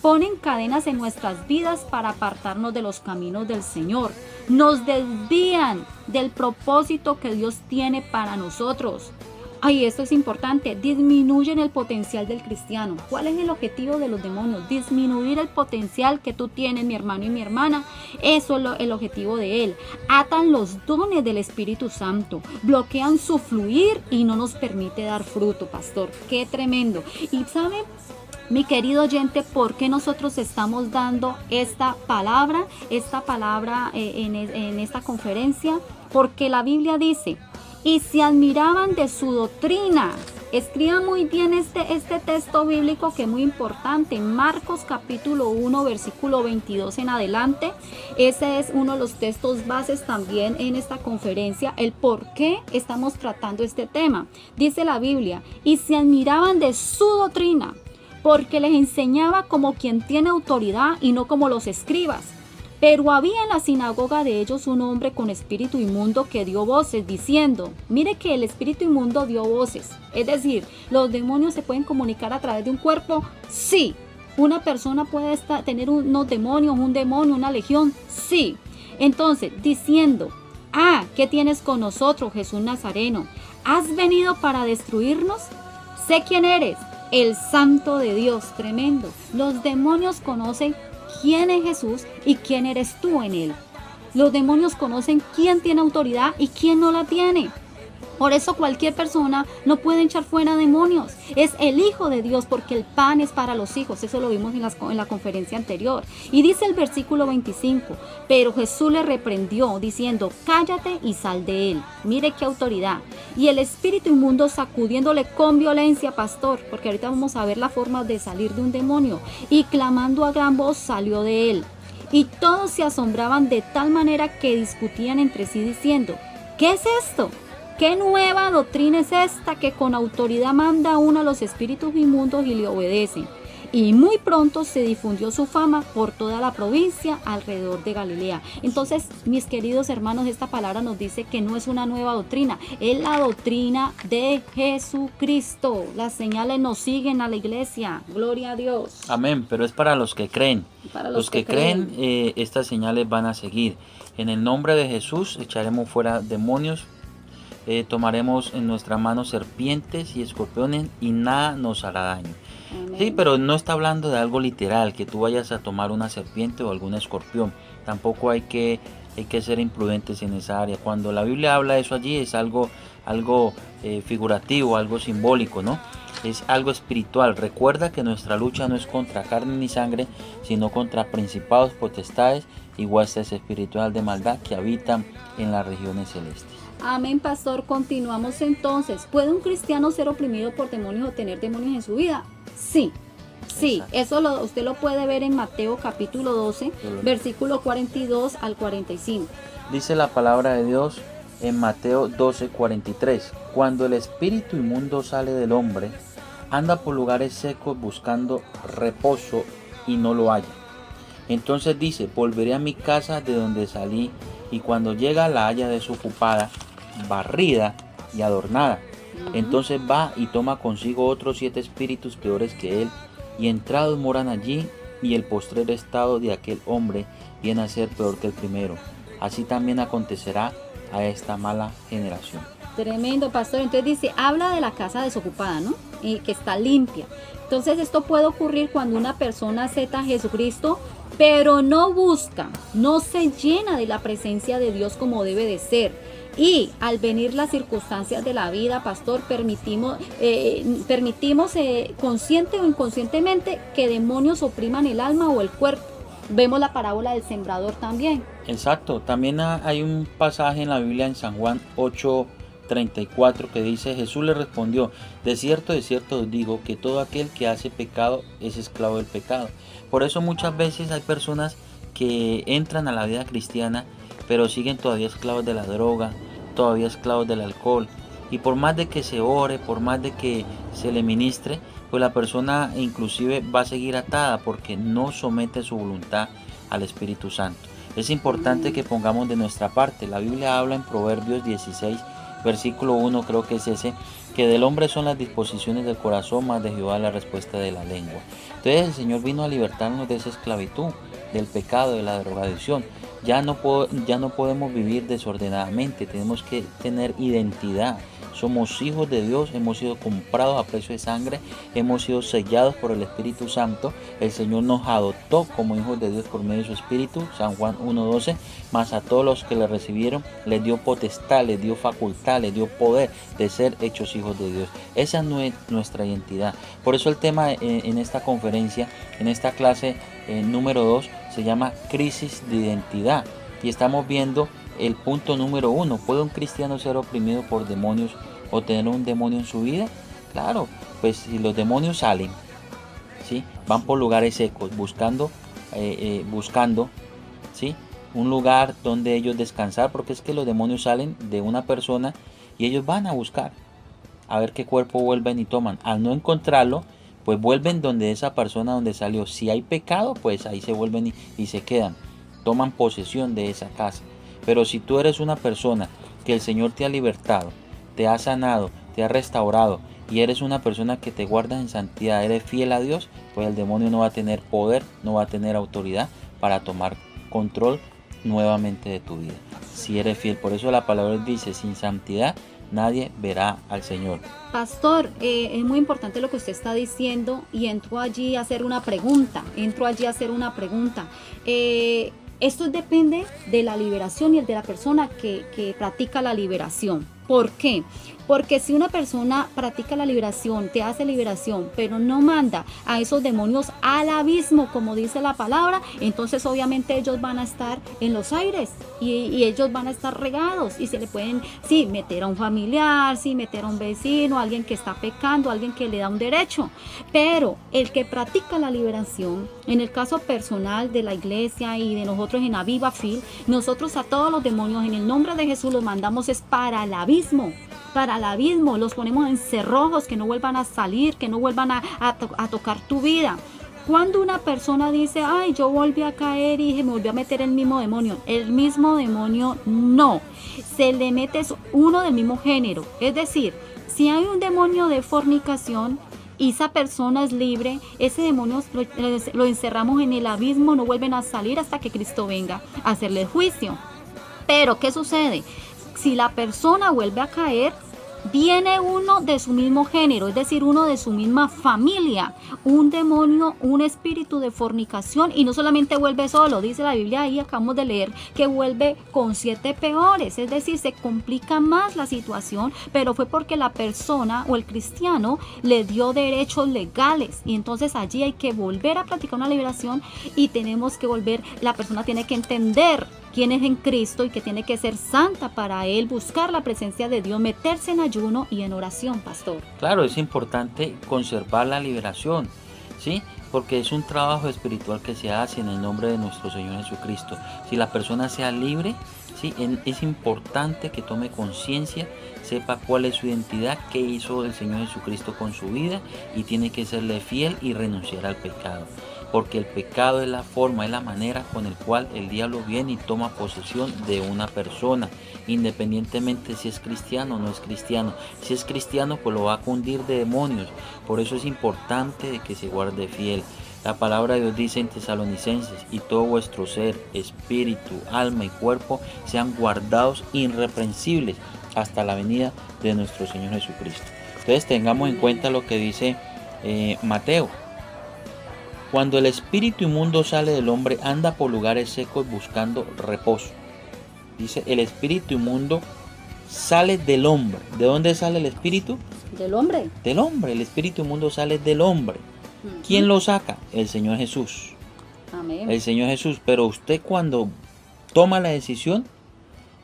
Ponen cadenas en nuestras vidas para apartarnos de los caminos del Señor. Nos desvían del propósito que Dios tiene para nosotros. Ay, esto es importante, disminuyen el potencial del cristiano. ¿Cuál es el objetivo de los demonios? Disminuir el potencial que tú tienes, mi hermano y mi hermana. Eso es el objetivo de él. Atan los dones del Espíritu Santo, bloquean su fluir y no nos permite dar fruto, pastor. Qué tremendo. Y ¿sabe, mi querido oyente, por qué nosotros estamos dando esta palabra en esta conferencia? Porque la Biblia dice: y se admiraban de su doctrina. Escriba muy bien este texto bíblico, que es muy importante. Marcos capítulo 1, versículo 22 en adelante. Ese es uno de los textos bases también en esta conferencia, el por qué estamos tratando este tema. Dice la Biblia: y se admiraban de su doctrina, porque les enseñaba como quien tiene autoridad y no como los escribas. Pero había en la sinagoga de ellos un hombre con espíritu inmundo que dio voces diciendo, mire que el espíritu inmundo dio voces. Es decir, ¿los demonios se pueden comunicar a través de un cuerpo? Sí. ¿Una persona puede tener unos demonios, un demonio, una legión? Sí. Entonces, diciendo, ¿qué tienes con nosotros, Jesús Nazareno? ¿Has venido para destruirnos? Sé quién eres, el Santo de Dios. Tremendo. Los demonios conocen quién es Jesús y quién eres tú en él. Los demonios conocen quién tiene autoridad y quién no la tiene. Por eso cualquier persona no puede echar fuera demonios. Es el Hijo de Dios, porque el pan es para los hijos. Eso lo vimos en la conferencia anterior. Y dice el versículo 25, pero Jesús le reprendió diciendo, cállate y sal de él. Mire qué autoridad. Y el espíritu inmundo, sacudiéndole con violencia, pastor, porque ahorita vamos a ver la forma de salir de un demonio, y clamando a gran voz salió de él. Y todos se asombraban de tal manera que discutían entre sí diciendo, ¿qué es esto? ¿Qué nueva doctrina es esta que con autoridad manda uno a los espíritus inmundos y le obedecen? Y muy pronto se difundió su fama por toda la provincia alrededor de Galilea. Entonces, mis queridos hermanos, esta palabra nos dice que no es una nueva doctrina, es la doctrina de Jesucristo. Las señales nos siguen a la iglesia. Gloria a Dios. Amén, pero es para los que creen. Para los que creen, estas señales van a seguir. En el nombre de Jesús echaremos fuera demonios. Tomaremos en nuestras manos serpientes y escorpiones y nada nos hará daño. Amén. Sí, pero no está hablando de algo literal, que tú vayas a tomar una serpiente o algún escorpión. Tampoco hay que ser imprudentes en esa área. Cuando la Biblia habla de eso allí es algo figurativo, algo simbólico, ¿no? Es algo espiritual. Recuerda que nuestra lucha no es contra carne ni sangre, sino contra principados, potestades y huestes espirituales de maldad que habitan en las regiones celestes. Amén, pastor. Continuamos entonces. ¿Puede un cristiano ser oprimido por demonios o tener demonios en su vida? Sí. Sí, Exacto. eso usted lo puede ver en Mateo capítulo 12, versículo 42 al 45. Dice la palabra de Dios en Mateo 12:43. Cuando el espíritu inmundo sale del hombre, anda por lugares secos buscando reposo y no lo halla. Entonces dice, volveré a mi casa de donde salí, y cuando llega la halla desocupada, barrida y adornada. Entonces va y toma consigo otros 7 espíritus peores que él, y entrados moran allí, y el postrer estado de aquel hombre viene a ser peor que el primero. Así también acontecerá a esta mala generación. Tremendo, pastor. Entonces dice, habla de la casa desocupada, ¿no? Y que está limpia. Entonces esto puede ocurrir cuando una persona acepta a Jesucristo, pero no busca, no se llena de la presencia de Dios como debe de ser. Y al venir las circunstancias de la vida, pastor, permitimos consciente o inconscientemente que demonios opriman el alma o el cuerpo. Vemos la parábola del sembrador también. Exacto, también hay un pasaje en la Biblia en San Juan 8:34 que dice, Jesús le respondió, de cierto os digo que todo aquel que hace pecado es esclavo del pecado. Por eso muchas veces hay personas que entran a la vida cristiana, pero siguen todavía esclavos de la droga, todavía esclavos del alcohol. Y por más de que se ore, por más de que se le ministre, pues la persona inclusive va a seguir atada porque no somete su voluntad al Espíritu Santo. Es importante que pongamos de nuestra parte. La Biblia habla en Proverbios 16, versículo 1, creo que es ese, que del hombre son las disposiciones del corazón, más de Jehová la respuesta de la lengua. Entonces el Señor vino a libertarnos de esa esclavitud, del pecado, de la drogadicción. Ya no podemos vivir desordenadamente, tenemos que tener identidad. Somos hijos de Dios, hemos sido comprados a precio de sangre, hemos sido sellados por el Espíritu Santo. El Señor nos adoptó como hijos de Dios por medio de su Espíritu, San Juan 1:12, más a todos los que le recibieron les dio potestad, les dio facultad, les dio poder de ser hechos hijos de Dios. Esa es nuestra identidad. Por eso el tema en esta conferencia, en esta clase número 2, se llama crisis de identidad. Y estamos viendo el punto número 1. ¿Puede un cristiano ser oprimido por demonios o tener un demonio en su vida? Claro, pues si los demonios salen, ¿sí? Van por lugares secos buscando, ¿sí? Un lugar donde ellos descansar, porque es que los demonios salen de una persona y ellos van a buscar a ver qué cuerpo vuelven y toman. Al no encontrarlo, pues vuelven donde esa persona donde salió. Si hay pecado, pues ahí se vuelven y se quedan, toman posesión de esa casa. Pero si tú eres una persona que el Señor te ha libertado, te ha sanado, te ha restaurado y eres una persona que te guardas en santidad, eres fiel a Dios, pues el demonio no va a tener poder, no va a tener autoridad para tomar control nuevamente de tu vida. Si eres fiel, por eso la palabra dice, sin santidad nadie verá al Señor. Pastor, es muy importante lo que usted está diciendo y entro allí a hacer una pregunta. Esto depende de la liberación y el de la persona que practica la liberación. ¿Por qué? Porque si una persona practica la liberación, te hace liberación, pero no manda a esos demonios al abismo, como dice la palabra, entonces obviamente ellos van a estar en los aires y ellos van a estar regados y se le pueden, sí, meter a un familiar, sí, meter a un vecino, a alguien que está pecando, a alguien que le da un derecho. Pero el que practica la liberación, en el caso personal de la iglesia y de nosotros en Aviva Fil, nosotros a todos los demonios en el nombre de Jesús los mandamos es para el abismo. Los ponemos en cerrojos, que no vuelvan a salir, que no vuelvan a tocar tu vida. Cuando una persona dice, ay, yo volví a caer y me volví a meter el mismo demonio no, se le mete uno del mismo género. Es decir, si hay un demonio de fornicación y esa persona es libre, ese demonio lo encerramos en el abismo, no vuelven a salir hasta que Cristo venga a hacerle juicio. Pero, ¿qué sucede? Si la persona vuelve a caer, viene uno de su mismo género, es decir, uno de su misma familia, un demonio, un espíritu de fornicación, y no solamente vuelve solo, dice la Biblia, ahí acabamos de leer que vuelve con 7 peores, es decir, se complica más la situación, pero fue porque la persona o el cristiano le dio derechos legales, y entonces allí hay que volver a practicar una liberación y tenemos que volver, la persona tiene que entender quién es en Cristo y que tiene que ser santa para él, buscar la presencia de Dios, meterse en ayuno y en oración, pastor. Claro, es importante conservar la liberación, ¿sí? Porque es un trabajo espiritual que se hace en el nombre de nuestro Señor Jesucristo. Si la persona sea libre, ¿sí? Es importante que tome conciencia, sepa cuál es su identidad, qué hizo el Señor Jesucristo con su vida y tiene que serle fiel y renunciar al pecado. Porque el pecado es la forma, es la manera con el cual el diablo viene y toma posesión de una persona, independientemente si es cristiano o no es cristiano. Si es cristiano, pues lo va a cundir de demonios. Por eso es importante que se guarde fiel. La palabra de Dios dice en Tesalonicenses, y todo vuestro ser, espíritu, alma y cuerpo sean guardados irreprensibles hasta la venida de nuestro Señor Jesucristo. Entonces tengamos en cuenta lo que dice Mateo. Cuando el espíritu inmundo sale del hombre, anda por lugares secos buscando reposo. Dice, el espíritu inmundo sale del hombre. ¿De dónde sale el espíritu? Del hombre. Del hombre. El espíritu inmundo sale del hombre. ¿Quién lo saca? El Señor Jesús. Amén. El Señor Jesús. Pero usted cuando toma la decisión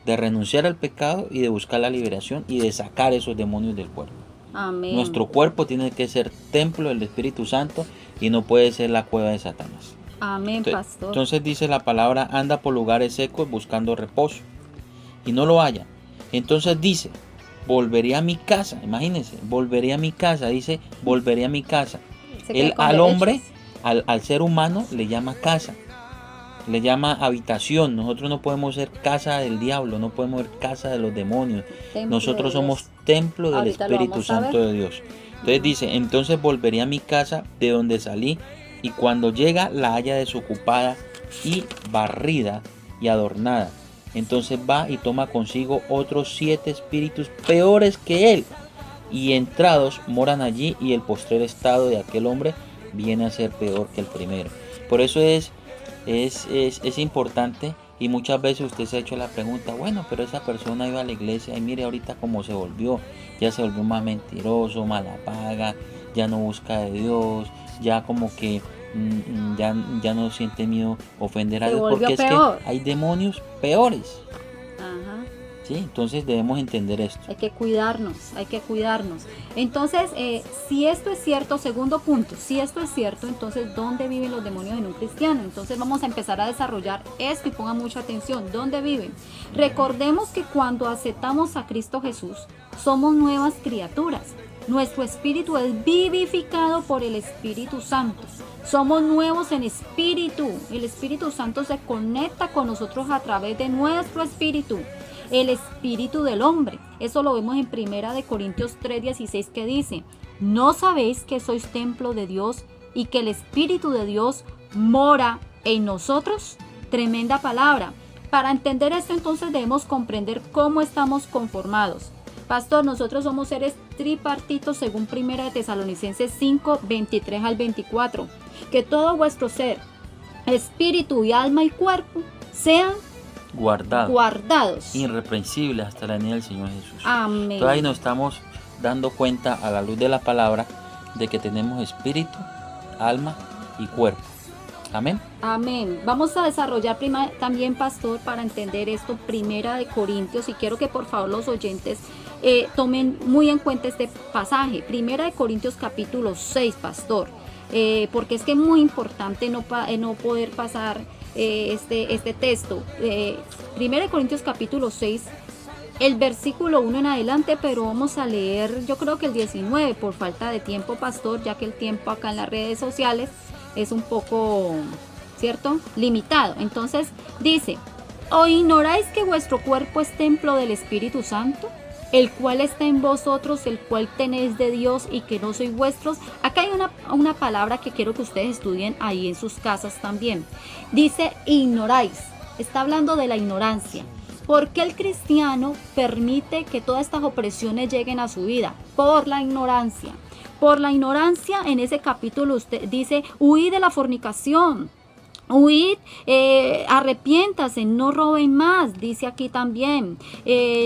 de renunciar al pecado y de buscar la liberación y de sacar esos demonios del cuerpo. Amén. Nuestro cuerpo tiene que ser templo del Espíritu Santo y no puede ser la cueva de Satanás. Amén, pastor. Entonces dice la palabra, anda por lugares secos buscando reposo y no lo halla. Entonces dice, volveré a mi casa. Imagínense, volveré a mi casa. Dice, volveré a mi casa. Él al hombre, al ser humano le llama casa. le llama habitación. Nosotros no podemos ser casa del diablo, no podemos ser casa de los demonios. Templo Nosotros de Dios. somos templo del Ahorita lo Espíritu vamos a Santo ver. de Dios. Entonces dice, entonces volveré a mi casa de donde salí, y cuando llega la haya desocupada y barrida y adornada. Entonces va y toma consigo otros 7 espíritus peores que él, y entrados moran allí, y el postrer estado de aquel hombre viene a ser peor que el primero. Por eso es importante, y muchas veces usted se ha hecho la pregunta, bueno, pero esa persona iba a la iglesia y mire ahorita cómo se volvió, ya se volvió más mentiroso, mala paga, ya no busca de Dios, ya como que ya no siente miedo ofender a Se Dios, volvió porque es peor. que hay demonios peores. Ajá. ¿Sí? Entonces debemos entender esto. Hay que cuidarnos, hay que cuidarnos. Entonces, si esto es cierto, segundo punto, si esto es cierto, entonces, ¿dónde viven los demonios en un cristiano? Entonces vamos a empezar a desarrollar esto y pongan mucha atención. ¿Dónde viven? Recordemos que cuando aceptamos a Cristo Jesús, somos nuevas criaturas. Nuestro espíritu es vivificado por el Espíritu Santo. Somos nuevos en espíritu. El Espíritu Santo se conecta con nosotros a través de nuestro espíritu. El espíritu del hombre. Eso lo vemos en 1 Corintios 3:16, que dice: ¿no sabéis que sois templo de Dios y que el Espíritu de Dios mora en nosotros? Tremenda palabra. Para entender esto, entonces debemos comprender cómo estamos conformados. Pastor, nosotros somos seres tripartitos según 1 Tesalonicenses 5:23 al 24. Que todo vuestro ser, espíritu y alma y cuerpo sean guardados. Irreprensibles hasta la venida del Señor Jesús. Amén. Entonces ahí nos estamos dando cuenta a la luz de la palabra de que tenemos espíritu, alma y cuerpo. Amén. Amén. Vamos a desarrollar también, pastor, para entender esto, 1 Corintios, y quiero que por favor los oyentes tomen muy en cuenta este pasaje. 1 Corintios capítulo 6, pastor, porque es que es muy importante no poder pasar este texto. 1 Corintios capítulo 6, el versículo 1 en adelante, pero vamos a leer, yo creo que el 19, por falta de tiempo, pastor, ya que el tiempo acá en las redes sociales es un poco, ¿cierto?, limitado. Entonces dice: ¿o ignoráis que vuestro cuerpo es templo del Espíritu Santo, el cual está en vosotros, el cual tenéis de Dios, y que no sois vuestros? Acá hay una palabra que quiero que ustedes estudien ahí en sus casas también. Dice ignoráis, está hablando de la ignorancia. ¿Por qué el cristiano permite que todas estas opresiones lleguen a su vida? Por la ignorancia. Por la ignorancia. En ese capítulo usted dice: huid de la fornicación. Huid, arrepiéntase, no roben más, dice aquí también,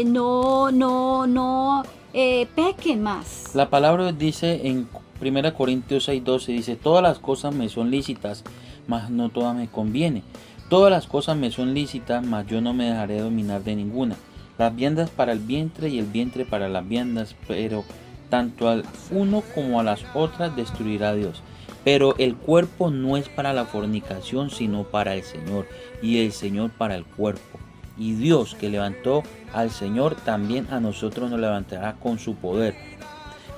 no pequen más. La palabra dice en 1 Corintios 6:12, dice: todas las cosas me son lícitas, mas no todas me conviene. Todas las cosas me son lícitas, mas yo no me dejaré dominar de ninguna. Las viandas para el vientre y el vientre para las viandas, pero tanto al uno como a las otras destruirá Dios. Pero el cuerpo no es para la fornicación, sino para el Señor, y el Señor para el cuerpo. Y Dios, que levantó al Señor, también a nosotros nos levantará con su poder.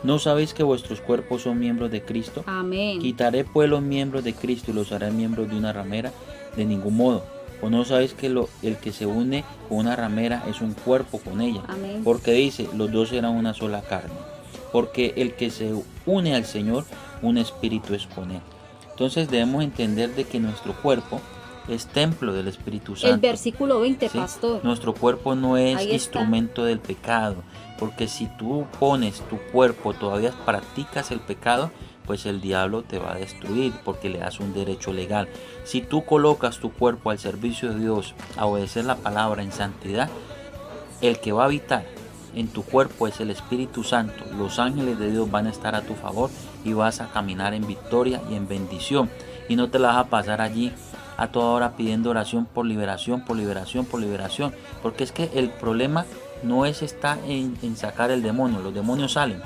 ¿No sabéis que vuestros cuerpos son miembros de Cristo? Amén. Quitaré pues los miembros de Cristo y los haré miembros de una ramera. De ningún modo. ¿O no sabéis que el que se une con una ramera es un cuerpo con ella? Amén. Porque dice: los dos serán una sola carne. Porque el que se une al Señor, un espíritu es con él. Entonces debemos entender de que nuestro cuerpo es templo del Espíritu Santo. El versículo 20, ¿Sí? pastor. Nuestro cuerpo no es Ahí está. instrumento del pecado, porque si tú pones tu cuerpo, todavía practicas el pecado, pues el diablo te va a destruir, porque le das un derecho legal. Si tú colocas tu cuerpo al servicio de Dios, a obedecer la palabra en santidad, el que va a habitar en tu cuerpo es el Espíritu Santo. Los ángeles de Dios van a estar a tu favor y vas a caminar en victoria y en bendición, y no te la vas a pasar allí a toda hora pidiendo oración por liberación, por liberación, por liberación, porque es que el problema no está en sacar el demonio. Los demonios salen,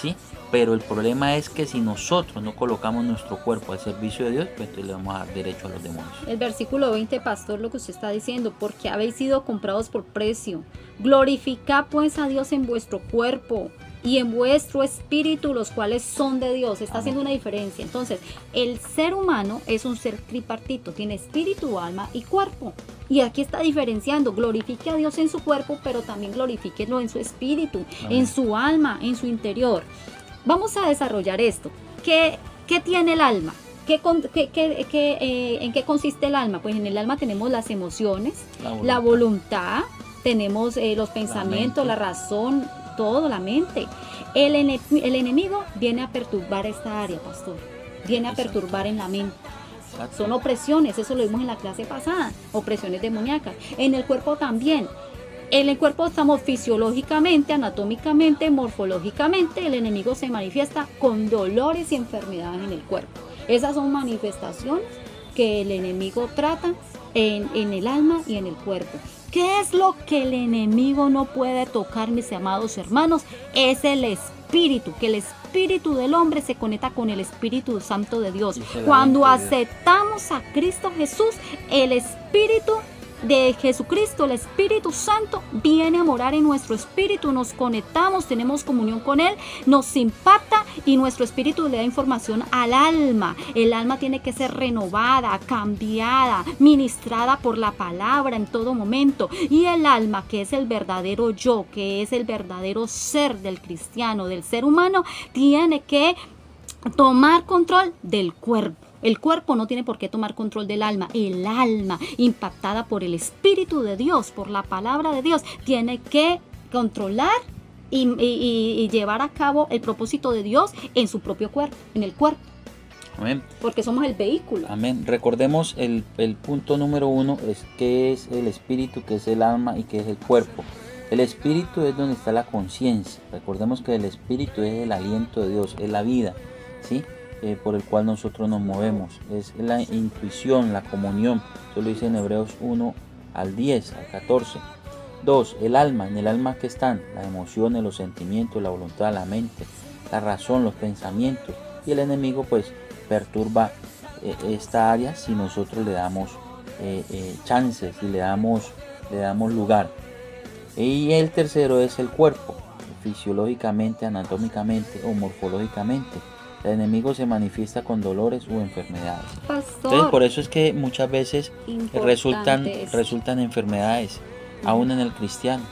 ¿sí? Pero el problema es que si nosotros no colocamos nuestro cuerpo al servicio de Dios, pues entonces le vamos a dar derecho a los demonios. El versículo 20, pastor, lo que usted está diciendo: porque habéis sido comprados por precio. Glorificad pues a Dios en vuestro cuerpo, y en vuestro espíritu, los cuales son de Dios. Está Amén. haciendo una diferencia. Entonces, el ser humano es un ser tripartito, tiene espíritu, alma y cuerpo. Y aquí está diferenciando, glorifique a Dios en su cuerpo, pero también glorifíquelo en su espíritu, Amén. en su alma, en su interior. Vamos a desarrollar esto. ¿Qué tiene el alma? ¿En qué consiste el alma? Pues en el alma tenemos las emociones, la voluntad, tenemos los pensamientos, mente. la razón, todo, la mente. El enemigo viene a perturbar esta área, pastor. Viene a Exacto. perturbar en la mente. Exacto. Son opresiones, eso lo vimos en la clase pasada, opresiones demoníacas. En el cuerpo también. En el cuerpo estamos fisiológicamente, anatómicamente, morfológicamente. El enemigo se manifiesta con dolores y enfermedades en el cuerpo. Esas son manifestaciones que el enemigo trata en el alma y en el cuerpo. ¿Qué es lo que el enemigo no puede tocar, mis amados hermanos? Es el espíritu, que el espíritu del hombre se conecta con el Espíritu Santo de Dios. Dice la Cuando Biblia. aceptamos a Cristo Jesús, el espíritu de Jesucristo, el Espíritu Santo, viene a morar en nuestro espíritu, nos conectamos, tenemos comunión con Él, nos impacta y nuestro espíritu le da información al alma. El alma tiene que ser renovada, cambiada, ministrada por la palabra en todo momento. Y el alma, que es el verdadero yo, que es el verdadero ser del cristiano, del ser humano, tiene que tomar control del cuerpo. El cuerpo no tiene por qué tomar control del alma. El alma, impactada por el Espíritu de Dios, por la palabra de Dios, tiene que controlar y llevar a cabo el propósito de Dios en su propio cuerpo, en el cuerpo, Amén. porque somos el vehículo. Amén. Recordemos el punto número 1 es qué es el espíritu, qué es el alma y qué es el cuerpo. El espíritu es donde está la conciencia. Recordemos que el espíritu es el aliento de Dios, es la vida, ¿sí? Por el cual nosotros nos movemos. Es la intuición, la comunión. Eso lo dice en Hebreos 1 al 10, al 14. 2. El alma. En el alma que están las emociones, los sentimientos, la voluntad, la mente, la razón, los pensamientos. Y el enemigo pues perturba esta área si nosotros le damos chances y le damos lugar. Y el tercero es el cuerpo, fisiológicamente, anatómicamente o morfológicamente. El enemigo se manifiesta con dolores o enfermedades. Pastor, Entonces por eso es que muchas veces importante es. resultan enfermedades, aún en el cristiano.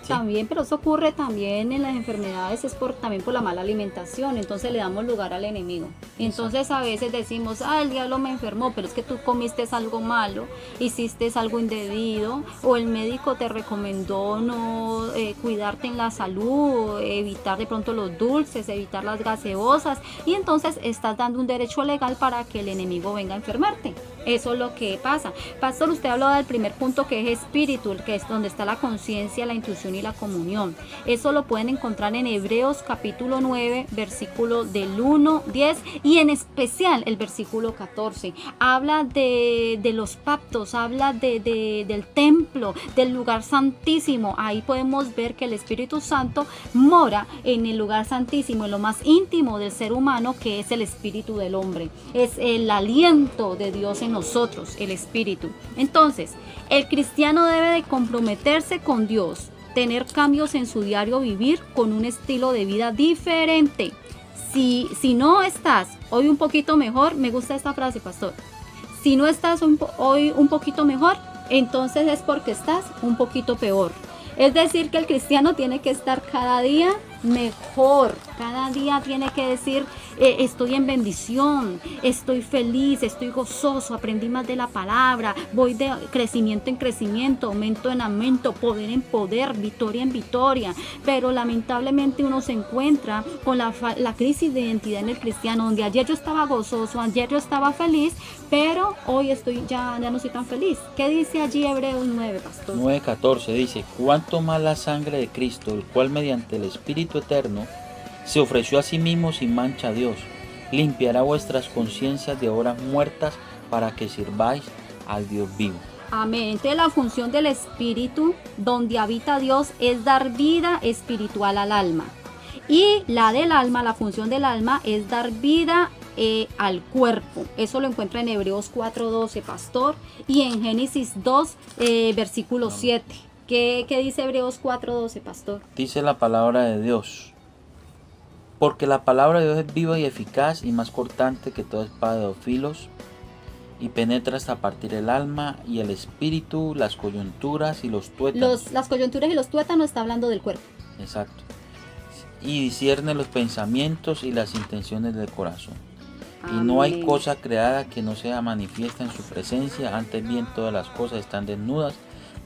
¿sí? También, pero eso ocurre también en las enfermedades, es también por la mala alimentación, entonces le damos lugar al enemigo. Entonces a veces decimos, el diablo me enfermó, pero es que tú comiste algo malo, hiciste algo indebido, o el médico te recomendó no cuidarte en la salud, evitar de pronto los dulces, evitar las gaseosas, y entonces estás dando un derecho legal para que el enemigo venga a enfermarte. Eso es lo que pasa. Pastor, usted habló del primer punto, que es espíritu, que es donde está la conciencia, la intuición y la comunión. Eso lo pueden encontrar en Hebreos capítulo 9, versículo del 1, 10 y en especial el versículo 14. Habla de los pactos, habla del templo, del lugar santísimo. Ahí podemos ver que el Espíritu Santo mora en el lugar santísimo, en lo más íntimo del ser humano, que es el espíritu del hombre. Es el aliento de Dios en nosotros, el espíritu. Entonces, el cristiano debe de comprometerse con Dios, tener cambios en su diario vivir con un estilo de vida diferente. Si no estás hoy un poquito mejor, me gusta esta frase, pastor. Si no estás hoy un poquito mejor, entonces es porque estás un poquito peor. Es decir, que el cristiano tiene que estar cada día mejor, cada día tiene que decir, estoy en bendición, estoy feliz, estoy gozoso, aprendí más de la palabra, voy de crecimiento en crecimiento, aumento en aumento, poder en poder, victoria en victoria. Pero lamentablemente uno se encuentra con la crisis de identidad en el cristiano, donde ayer yo estaba gozoso, ayer yo estaba feliz, pero hoy ya no soy tan feliz. ¿Qué dice allí Hebreos 9, pastor? 9:14 dice, cuánto más la sangre de Cristo, el cual mediante el Espíritu Eterno se ofreció a sí mismo sin mancha a Dios, limpiará vuestras conciencias de obras muertas para que sirváis al Dios vivo. Amén. Entonces la función del Espíritu, donde habita Dios, es dar vida espiritual al alma. Y la del alma, la función del alma es dar vida al cuerpo. Eso lo encuentra en Hebreos 4:12, pastor, y en Génesis 2, versículo 7. ¿Qué dice Hebreos 4:12, pastor? Dice la palabra de Dios, Porque la palabra de Dios es viva y eficaz y más cortante que toda espada de dos filos, y penetra hasta partir el alma y el espíritu, las coyunturas y los tuétanos. Las coyunturas y los tuétanos está hablando del cuerpo. Exacto. Y discierne los pensamientos y las intenciones del corazón. Y no hay Amén. cosa creada que no sea manifiesta en su presencia, antes bien todas las cosas están desnudas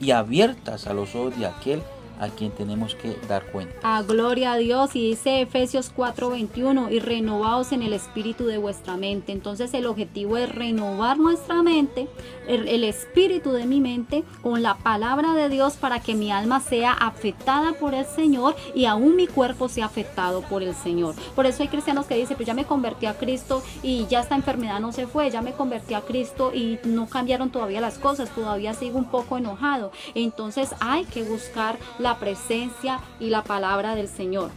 y abiertas a los ojos de aquel a quien tenemos que dar cuenta. A gloria a Dios, y dice Efesios 4:21, y renovaos en el espíritu de vuestra mente. Entonces el objetivo es renovar nuestra mente, el espíritu de mi mente con la palabra de Dios, para que mi alma sea afectada por el Señor y aún mi cuerpo sea afectado por el Señor. Por eso hay cristianos que dicen, pues ya me convertí a Cristo y ya esta enfermedad no se fue, ya me convertí a Cristo y no cambiaron todavía las cosas, todavía sigo un poco enojado. Entonces hay que buscar la presencia y la palabra del Señor.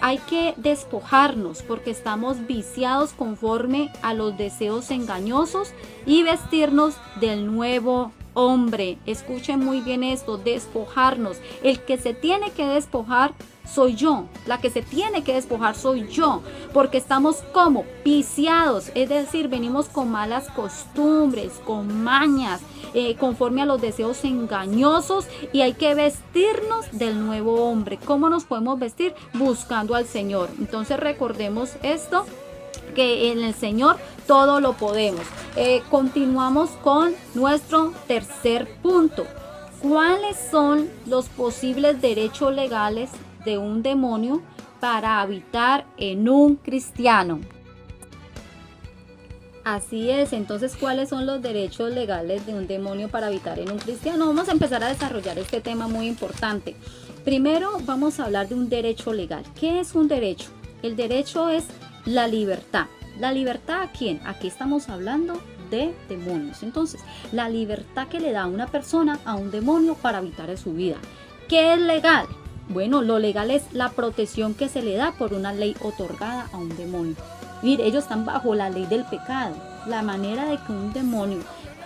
Hay que despojarnos porque estamos viciados conforme a los deseos engañosos y vestirnos del nuevo hombre. Escuchen muy bien esto, despojarnos. El que se tiene que despojar soy yo, la que se tiene que despojar soy yo, porque estamos como viciados, es decir, venimos con malas costumbres, con mañas, conforme a los deseos engañosos, y hay que vestirnos del nuevo hombre. ¿Cómo nos podemos vestir? Buscando al Señor. Entonces recordemos esto, que en el Señor todo lo podemos. Continuamos con nuestro tercer punto. ¿Cuáles son los posibles derechos legales de un demonio para habitar en un cristiano? Así es, entonces, ¿cuáles son los derechos legales de un demonio para habitar en un cristiano? Vamos a empezar a desarrollar este tema muy importante. Primero vamos a hablar de un derecho legal. ¿Qué es un derecho? El derecho es la libertad. ¿La libertad a quién? Aquí estamos hablando de demonios. Entonces, la libertad que le da una persona a un demonio para habitar en su vida. ¿Qué es legal? Bueno, lo legal es la protección que se le da por una ley otorgada a un demonio. Mire, ellos están bajo la ley del pecado. La manera de que un demonio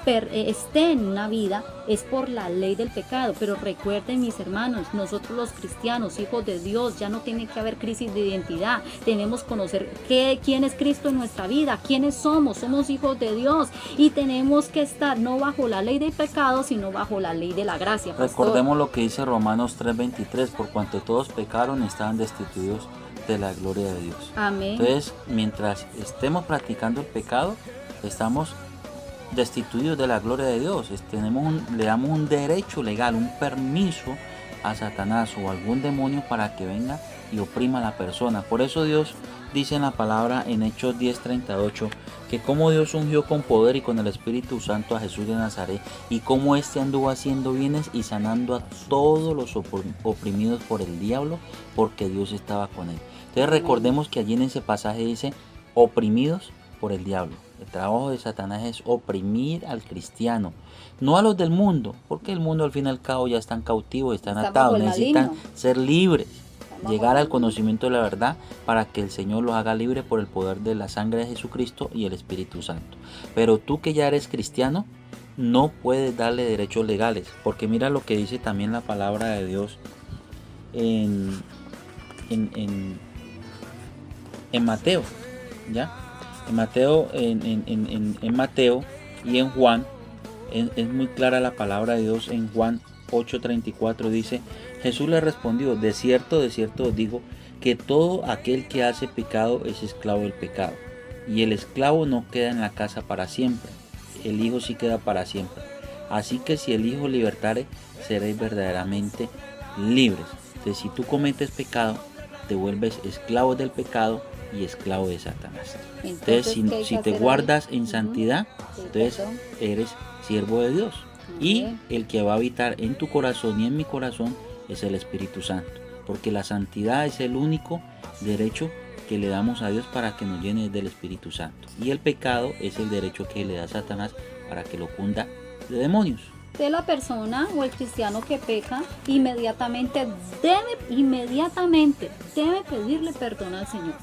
esté en una vida es por la ley del pecado. Pero recuerden, mis hermanos, nosotros los cristianos, hijos de Dios, ya no tiene que haber crisis de identidad. Tenemos que conocer quién es Cristo en nuestra vida, quiénes somos hijos de Dios, y tenemos que estar no bajo la ley del pecado, sino bajo la ley de la gracia, pastor. Recordemos lo que dice Romanos 3:23, por cuanto todos pecaron estaban destituidos de la gloria de Dios. Amén. Entonces, mientras estemos practicando el pecado, estamos destituidos de la gloria de Dios. Le damos un derecho legal, un permiso a Satanás o a algún demonio para que venga y oprima a la persona. Por eso Dios dice en la palabra en Hechos 10:38 que como Dios ungió con poder y con el Espíritu Santo a Jesús de Nazaret, y como éste anduvo haciendo bienes y sanando a todos los oprimidos por el diablo, porque Dios estaba con él. Entonces recordemos que allí en ese pasaje dice oprimidos por el diablo. El trabajo de Satanás es oprimir al cristiano, no a los del mundo, porque el mundo al fin y al cabo ya están cautivos, están atados, necesitan ser libres, llegar al conocimiento de la verdad para que el Señor los haga libres por el poder de la sangre de Jesucristo y el Espíritu Santo. Pero tú que ya eres cristiano, no puedes darle derechos legales, porque mira lo que dice también la palabra de Dios en Mateo, ¿ya? En Mateo, en Mateo y en Juan, es muy clara la palabra de Dios. En Juan 8:34 dice: Jesús le respondió, de cierto os digo, que todo aquel que hace pecado es esclavo del pecado. Y el esclavo no queda en la casa para siempre, el Hijo sí queda para siempre. Así que si el Hijo libertare, seréis verdaderamente libres. Entonces, si tú cometes pecado, te vuelves esclavo del pecado y esclavo de Satanás. Entonces, si te guardas en santidad, entonces eres siervo de Dios. Y el que va a habitar en tu corazón y en mi corazón es el Espíritu Santo, porque la santidad es el único derecho que le damos a Dios para que nos llene del Espíritu Santo, y el pecado es el derecho que le da a Satanás para que lo cunda de demonios. De la persona o el cristiano que peca, inmediatamente debe pedirle perdón al Señor,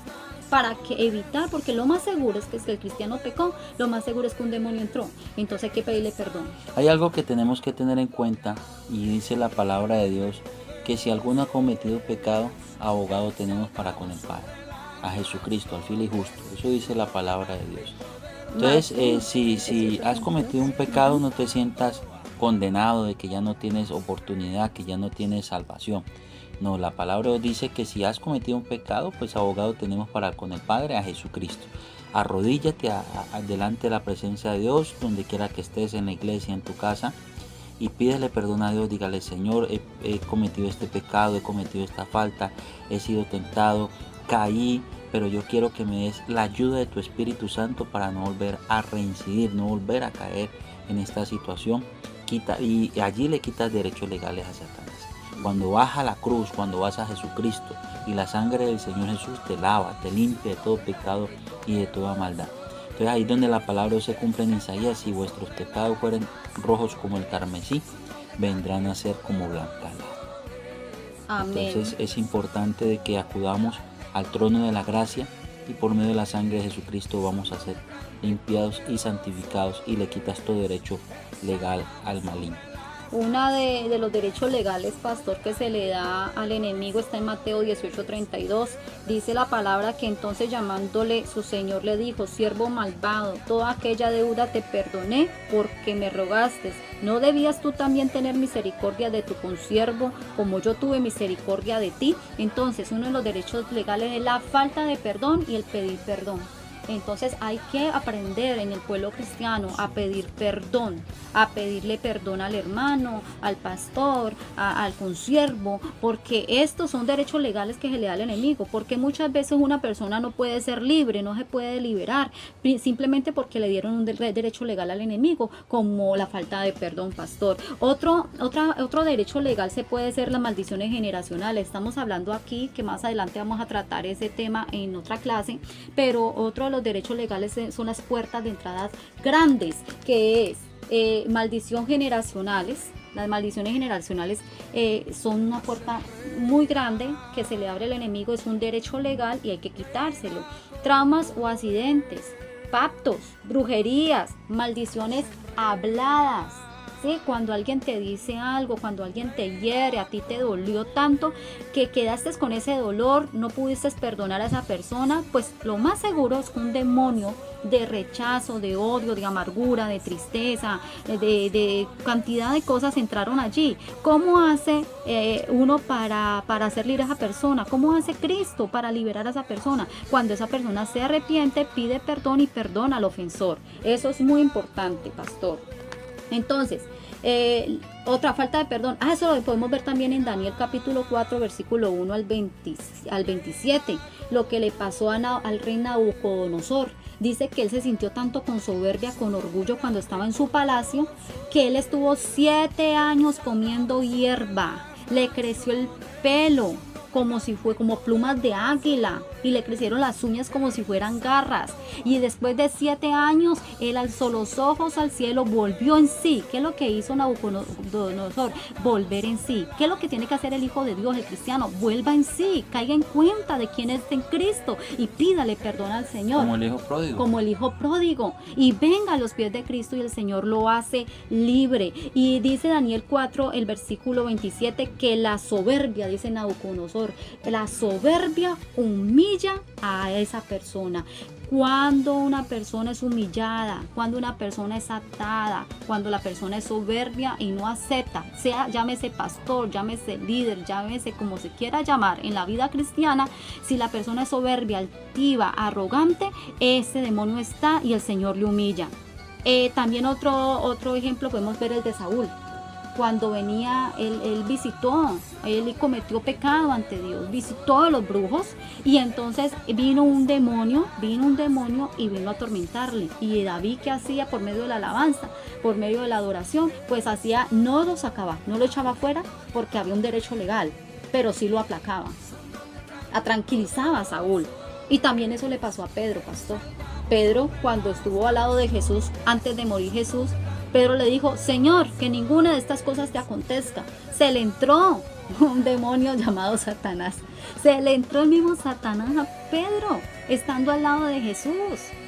para que evitar, porque lo más seguro es que si el cristiano pecó, lo más seguro es que un demonio entró, entonces hay que pedirle perdón. Hay algo que tenemos que tener en cuenta, y dice la palabra de Dios, que si alguno ha cometido pecado, abogado tenemos para con el Padre. a Jesucristo, al fiel y justo. Eso dice la palabra de Dios. Entonces, si has cometido un pecado, no te sientas condenado de que ya no tienes oportunidad, que ya no tienes salvación. No, la palabra de Dios dice que si has cometido un pecado, pues abogado tenemos para con el Padre, a Jesucristo. Arrodíllate delante de la presencia de Dios, donde quiera que estés, en la iglesia, en tu casa, y pídele perdón a Dios. Dígale: Señor, he cometido este pecado, he cometido esta falta, he sido tentado, caí, pero yo quiero que me des la ayuda de tu Espíritu Santo para no volver a reincidir, no volver a caer en esta situación. Y allí le quitas derechos legales a Satanás. Cuando vas a la cruz, cuando vas a Jesucristo, y la sangre del Señor Jesús te lava, te limpia de todo pecado y de toda maldad. Entonces ahí donde la palabra se cumple en Isaías: si vuestros pecados fueren rojos como el carmesí, vendrán a ser como blanca lana. Amén. Entonces es importante de que acudamos al trono de la gracia, y por medio de la sangre de Jesucristo vamos a ser limpiados y santificados, y le quitas todo derecho legal al maligno. Una de los derechos legales, pastor, que se le da al enemigo está en Mateo 18:32. Dice la palabra que entonces, llamándole, su señor le dijo: siervo malvado, toda aquella deuda te perdoné porque me rogaste. ¿No debías tú también tener misericordia de tu consiervo como yo tuve misericordia de ti? Entonces, uno de los derechos legales es la falta de perdón y el pedir perdón. Entonces hay que aprender en el pueblo cristiano a pedir perdón, a pedirle perdón al hermano, al pastor, al consiervo, porque estos son derechos legales que se le da al enemigo, porque muchas veces una persona no puede ser libre, no se puede liberar, simplemente porque le dieron un derecho legal al enemigo, como la falta de perdón, pastor. Otro derecho legal se puede ser las maldiciones generacionales. Estamos hablando aquí, que más adelante vamos a tratar ese tema en otra clase, pero otro de los derechos legales son las puertas de entradas grandes, que es maldición generacionales. Las maldiciones generacionales son una puerta muy grande que se le abre al enemigo, es un derecho legal y hay que quitárselo. Traumas o accidentes, pactos, brujerías, maldiciones habladas. ¿Sí? Cuando alguien te dice algo, cuando alguien te hiere, a ti te dolió tanto que quedaste con ese dolor, no pudiste perdonar a esa persona, pues lo más seguro es que un demonio de rechazo, de odio, de amargura, de tristeza, de cantidad de cosas entraron allí. ¿Cómo hace uno para hacer libre a esa persona? ¿Cómo hace Cristo para liberar a esa persona? Cuando esa persona se arrepiente, pide perdón y perdona al ofensor. Eso es muy importante, pastor. Entonces, otra falta de perdón, eso lo podemos ver también en Daniel capítulo 4 versículo 1 al 27, lo que le pasó al rey Nabucodonosor. Dice que él se sintió tanto con soberbia, con orgullo cuando estaba en su palacio, que él estuvo 7 años comiendo hierba, le creció el pelo como plumas de águila, y le crecieron las uñas como si fueran garras, y después de 7 años él alzó los ojos al cielo, volvió en sí. ¿Qué es lo que hizo Nabucodonosor? Volver en sí. ¿Qué es lo que tiene que hacer el hijo de Dios, el cristiano? Vuelva en sí, caiga en cuenta de quién es en Cristo y pídale perdón al Señor, como el hijo pródigo, y venga a los pies de Cristo, y el Señor lo hace libre. Y dice Daniel 4 el versículo 27 que la soberbia, dice Nabucodonosor, la soberbia humilla a esa persona. Cuando una persona es humillada, cuando una persona es atada, cuando la persona es soberbia y no acepta, llámese pastor, llámese líder, llámese como se quiera llamar en la vida cristiana, si la persona es soberbia, altiva, arrogante, ese demonio está y el Señor le humilla. También otro ejemplo podemos ver el de Saúl. Cuando venía, él visitó, él cometió pecado ante Dios, visitó a los brujos, y entonces vino un demonio y vino a atormentarle. Y David, ¿qué hacía? Por medio de la alabanza, por medio de la adoración, pues no lo sacaba, no lo echaba fuera porque había un derecho legal, pero sí lo aplacaba, tranquilizaba a Saúl. Y también eso le pasó a Pedro, pastor. Pedro, cuando estuvo al lado de Jesús, antes de morir Jesús, Pedro le dijo: Señor, que ninguna de estas cosas te acontezca. Se le entró un demonio llamado Satanás. Se le entró el mismo Satanás a Pedro, estando al lado de Jesús.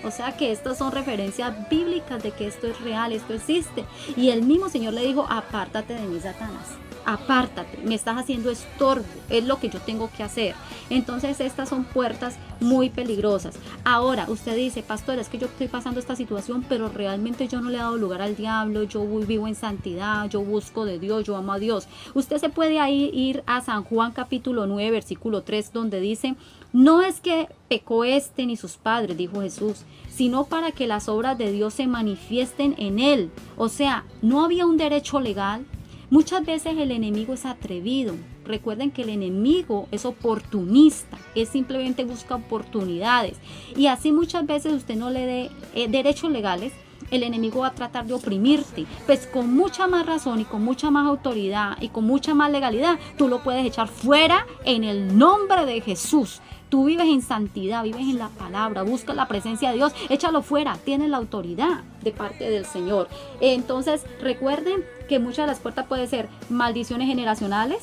O sea que estas son referencias bíblicas de que esto es real, esto existe. Y el mismo Señor le dijo: apártate de mí, Satanás. apártate, me estás haciendo estorbo, es lo que yo tengo que hacer. Entonces estas son puertas muy peligrosas. Ahora usted dice, pastor, es que yo estoy pasando esta situación, pero realmente yo no le he dado lugar al diablo, yo vivo en santidad, yo busco de Dios, yo amo a Dios. Usted se puede ahí ir a San Juan capítulo 9 versículo 3, donde dice: no es que pecó este ni sus padres, dijo Jesús, sino para que las obras de Dios se manifiesten en él. O sea, no había un derecho legal. Muchas veces el enemigo es atrevido. Recuerden que el enemigo es oportunista, es simplemente busca oportunidades. Y así muchas veces usted no le dé derechos legales, el enemigo va a tratar de oprimirte. Pues con mucha más razón y con mucha más autoridad y con mucha más legalidad, tú lo puedes echar fuera en el nombre de Jesús. Tú vives en santidad, vives en la palabra, buscas la presencia de Dios, échalo fuera, tienes la autoridad de parte del Señor. Entonces recuerden que muchas de las puertas pueden ser maldiciones generacionales,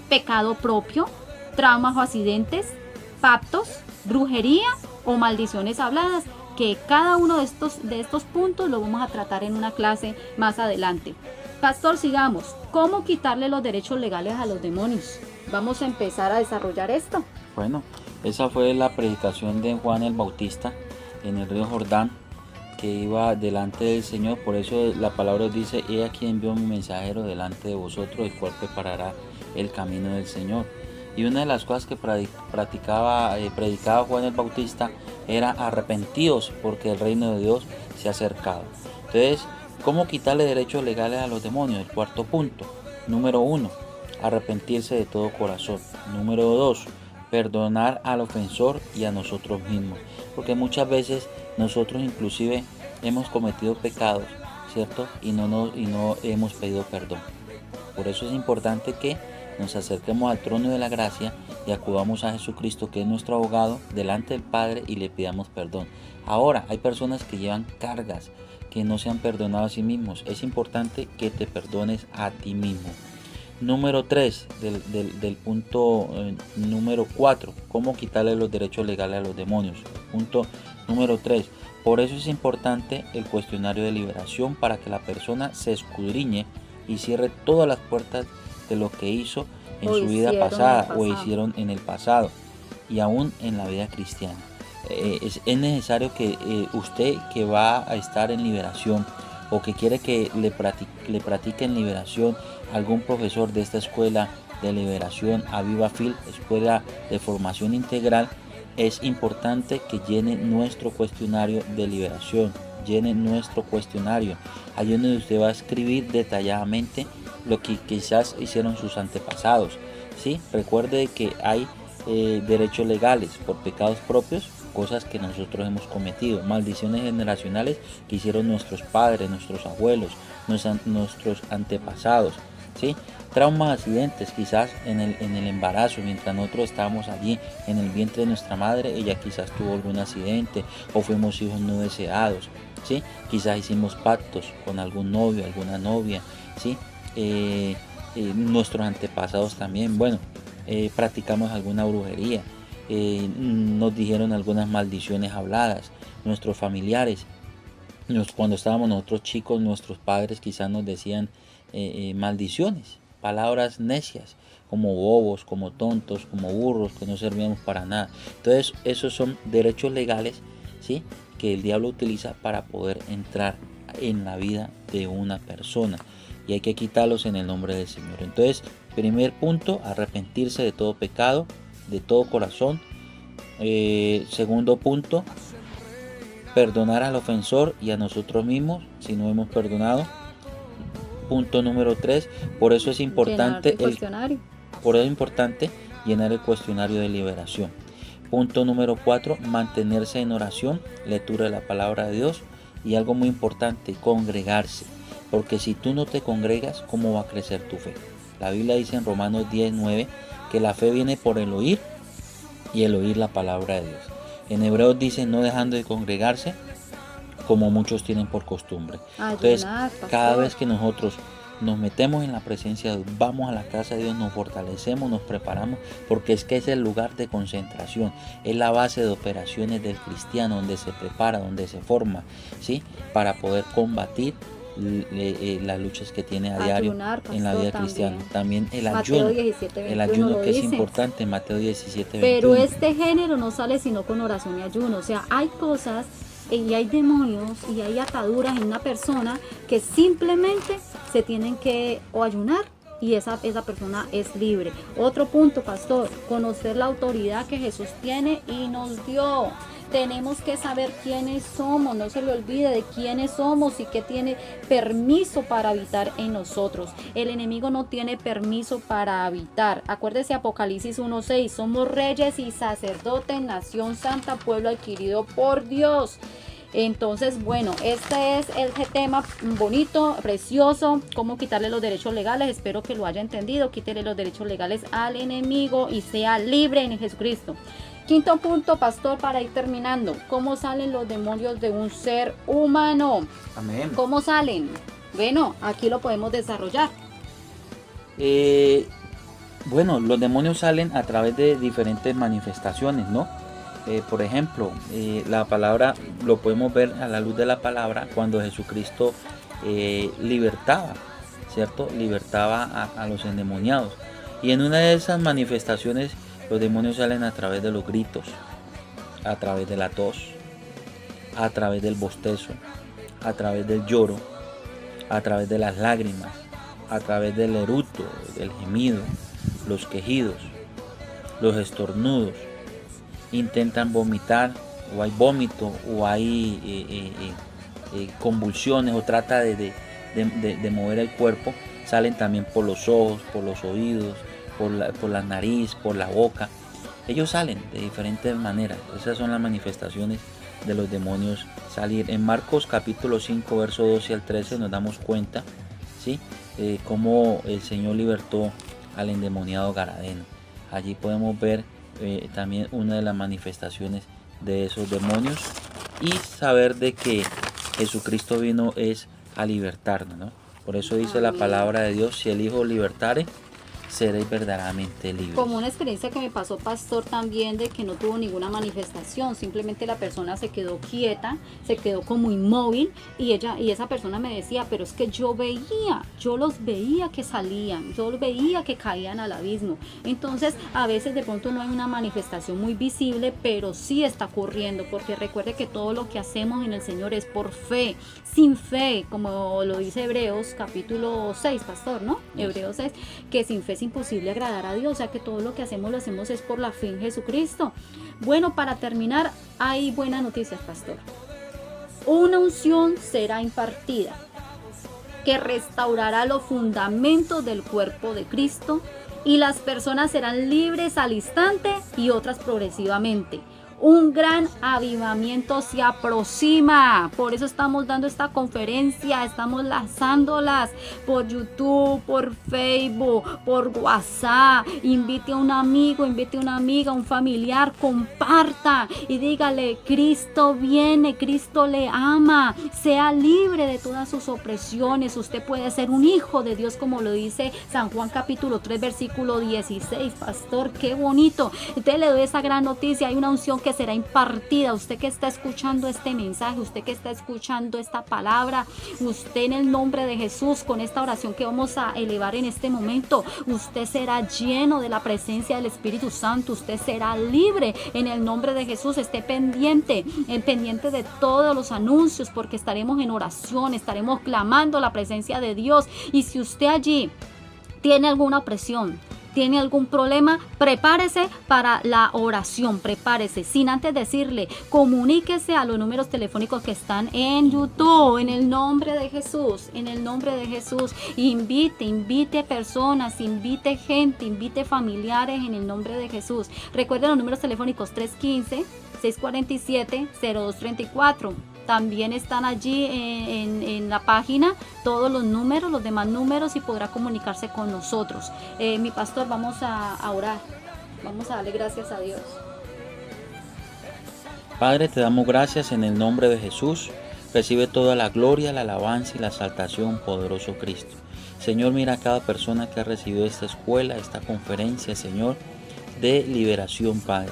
pecado propio, traumas o accidentes, pactos, brujería o maldiciones habladas, que cada uno de estos puntos lo vamos a tratar en una clase más adelante. Pastor, sigamos. ¿Cómo quitarle los derechos legales a los demonios? Vamos a empezar a desarrollar esto. Bueno, esa fue la predicación de Juan el Bautista en el río Jordán, que iba delante del Señor. Por eso la palabra dice: he aquí envió mi mensajero delante de vosotros, el cual preparará el camino del Señor. Y una de las cosas que predicaba Juan el Bautista era: arrepentidos, porque el reino de Dios se ha acercado. Entonces, ¿cómo quitarle derechos legales a los demonios? El cuarto punto. Número 1, arrepentirse de todo corazón. Número 2, perdonar al ofensor y a nosotros mismos, porque muchas veces nosotros inclusive hemos cometido pecados, ¿cierto? Y no hemos pedido perdón. Por eso es importante que nos acerquemos al trono de la gracia y acudamos a Jesucristo, que es nuestro abogado, delante del Padre, y le pidamos perdón. Ahora, hay personas que llevan cargas, que no se han perdonado a sí mismos. Es importante que te perdones a ti mismo. Número 3 del punto número 4, ¿cómo quitarle los derechos legales a los demonios? Punto número 3, por eso es importante el cuestionario de liberación, para que la persona se escudriñe y cierre todas las puertas de lo que hizo en su vida pasada o hicieron en el pasado y aún en la vida cristiana. Es necesario que usted, que va a estar en liberación o que quiere que le practiquen liberación, algún profesor de esta escuela de liberación, Aviva Field, escuela de formación integral, es importante que llene nuestro cuestionario de liberación. Llene nuestro cuestionario. Ahí donde usted va a escribir detalladamente lo que quizás hicieron sus antepasados, ¿sí? Recuerde que hay derechos legales por pecados propios, cosas que nosotros hemos cometido, maldiciones generacionales que hicieron nuestros padres, nuestros abuelos, nuestros antepasados, ¿sí? Traumas, accidentes, quizás en el embarazo, mientras nosotros estábamos allí en el vientre de nuestra madre, ella quizás tuvo algún accidente o fuimos hijos no deseados, ¿sí? Quizás hicimos pactos con algún novio, alguna novia, ¿sí? Nuestros antepasados también, bueno, practicamos alguna brujería, nos dijeron algunas maldiciones habladas, nuestros familiares, cuando estábamos nosotros chicos, nuestros padres quizás nos decían maldiciones, palabras necias, como bobos, como tontos, como burros, que no servíamos para nada. Entonces esos son derechos legales, ¿sí?, que el diablo utiliza para poder entrar en la vida de una persona, y hay que quitarlos en el nombre del Señor. Entonces, primer punto, arrepentirse de todo pecado, de todo corazón. Segundo punto, perdonar al ofensor y a nosotros mismos si no hemos perdonado. Punto número 3, por eso es importante llenar el cuestionario de liberación. Punto número 4, mantenerse en oración, lectura de la palabra de Dios, y algo muy importante, congregarse, porque si tú no te congregas, ¿cómo va a crecer tu fe? La Biblia dice en Romanos 10:9 que la fe viene por el oír, y el oír la palabra de Dios. En Hebreos dice: no dejando de congregarse, como muchos tienen por costumbre. Entonces, cada vez que nosotros nos metemos en la presencia de Dios, vamos a la casa de Dios, nos fortalecemos, nos preparamos, porque es que es el lugar de concentración, es la base de operaciones del cristiano, donde se prepara, donde se forma, ¿sí?, para poder combatir las luchas que tiene a diario Ayunar, en la pastor, vida cristiana. También el Mateo ayuno, 17, el 21 ayuno lo que es dice. importante, Mateo 17, Pero 21. este género no sale sino con oración y ayuno. O sea, hay cosas y hay demonios y hay ataduras en una persona que simplemente se tienen que o ayunar y esa persona es libre. Otro punto, pastor, conocer la autoridad que Jesús tiene y nos dio. Tenemos que saber quiénes somos, no se le olvide de quiénes somos y que tiene permiso para habitar en nosotros. El enemigo no tiene permiso para habitar. Acuérdese Apocalipsis 1:6, somos reyes y sacerdotes, nación santa, pueblo adquirido por Dios. Entonces, bueno, este es el tema bonito, precioso, cómo quitarle los derechos legales. Espero que lo haya entendido. Quítele los derechos legales al enemigo y sea libre en Jesucristo. Quinto punto, pastor, para ir terminando. ¿Cómo salen los demonios de un ser humano? Amén. ¿Cómo salen? Bueno, aquí lo podemos desarrollar. Bueno, los demonios salen a través de diferentes manifestaciones, ¿no? Por ejemplo, la palabra lo podemos ver a la luz de la palabra cuando Jesucristo libertaba, ¿cierto? Libertaba a los endemoniados. Y en una de esas manifestaciones los demonios salen a través de los gritos, a través de la tos, a través del bostezo, a través del lloro, a través de las lágrimas, a través del eructo, del gemido, los quejidos, los estornudos. Intentan vomitar, o hay vómito, o hay convulsiones, o trata de mover el cuerpo. Salen también por los ojos, por los oídos, por la nariz, por la boca. Ellos salen de diferentes maneras. Esas son las manifestaciones de los demonios salir. En Marcos capítulo 5, verso 12 al 13 nos damos cuenta, ¿sí? Cómo el Señor libertó al endemoniado Gadareno. Allí podemos ver también una de las manifestaciones de esos demonios y saber de que Jesucristo vino es a libertarnos, ¿no? Por eso dice la palabra de Dios, si el Hijo libertare, seréis verdaderamente libres. Como una experiencia que me pasó, pastor, también de que no tuvo ninguna manifestación, simplemente la persona se quedó quieta, se quedó como inmóvil y esa persona me decía, pero es que yo los veía que salían, yo los veía que caían al abismo. Entonces, a veces de pronto no hay una manifestación muy visible, pero sí está ocurriendo, porque recuerde que todo lo que hacemos en el Señor es por fe. Sin fe, como lo dice Hebreos capítulo 6, pastor, ¿no? Hebreos 6, que sin fe es imposible agradar a Dios, o sea que todo lo que hacemos lo hacemos es por la fe en Jesucristo. Bueno, para terminar, hay buenas noticias, pastor. Una unción será impartida que restaurará los fundamentos del cuerpo de Cristo y las personas serán libres al instante y otras progresivamente. Un gran avivamiento se aproxima. Por eso estamos dando esta conferencia, estamos lanzándolas por YouTube, por Facebook, por WhatsApp. Invite a un amigo, invite a una amiga, un familiar, comparta y dígale, Cristo viene, Cristo le ama. Sea libre de todas sus opresiones. Usted puede ser un hijo de Dios, como lo dice San Juan capítulo 3, versículo 16. Pastor, qué bonito. Entonces le doy esa gran noticia. Hay una unción que será impartida. Usted que está escuchando este mensaje, usted que está escuchando esta palabra, usted en el nombre de Jesús, con esta oración que vamos a elevar en este momento, usted será lleno de la presencia del Espíritu Santo, usted será libre en el nombre de Jesús. Esté pendiente de todos los anuncios, porque estaremos en oración, estaremos clamando la presencia de Dios. Y si usted allí tiene alguna opresión, tiene algún problema, prepárese para la oración, prepárese, sin antes decirle, comuníquese a los números telefónicos que están en YouTube, en el nombre de Jesús, invite personas, invite gente, invite familiares en el nombre de Jesús. Recuerden los números telefónicos 315-647-0234. También están allí en la página todos los números, los demás números, y podrá comunicarse con nosotros. Mi pastor, vamos a orar. Vamos a darle gracias a Dios. Padre, te damos gracias en el nombre de Jesús. Recibe toda la gloria, la alabanza y la exaltación, poderoso Cristo. Señor, mira a cada persona que ha recibido esta escuela, esta conferencia, Señor, de liberación, Padre.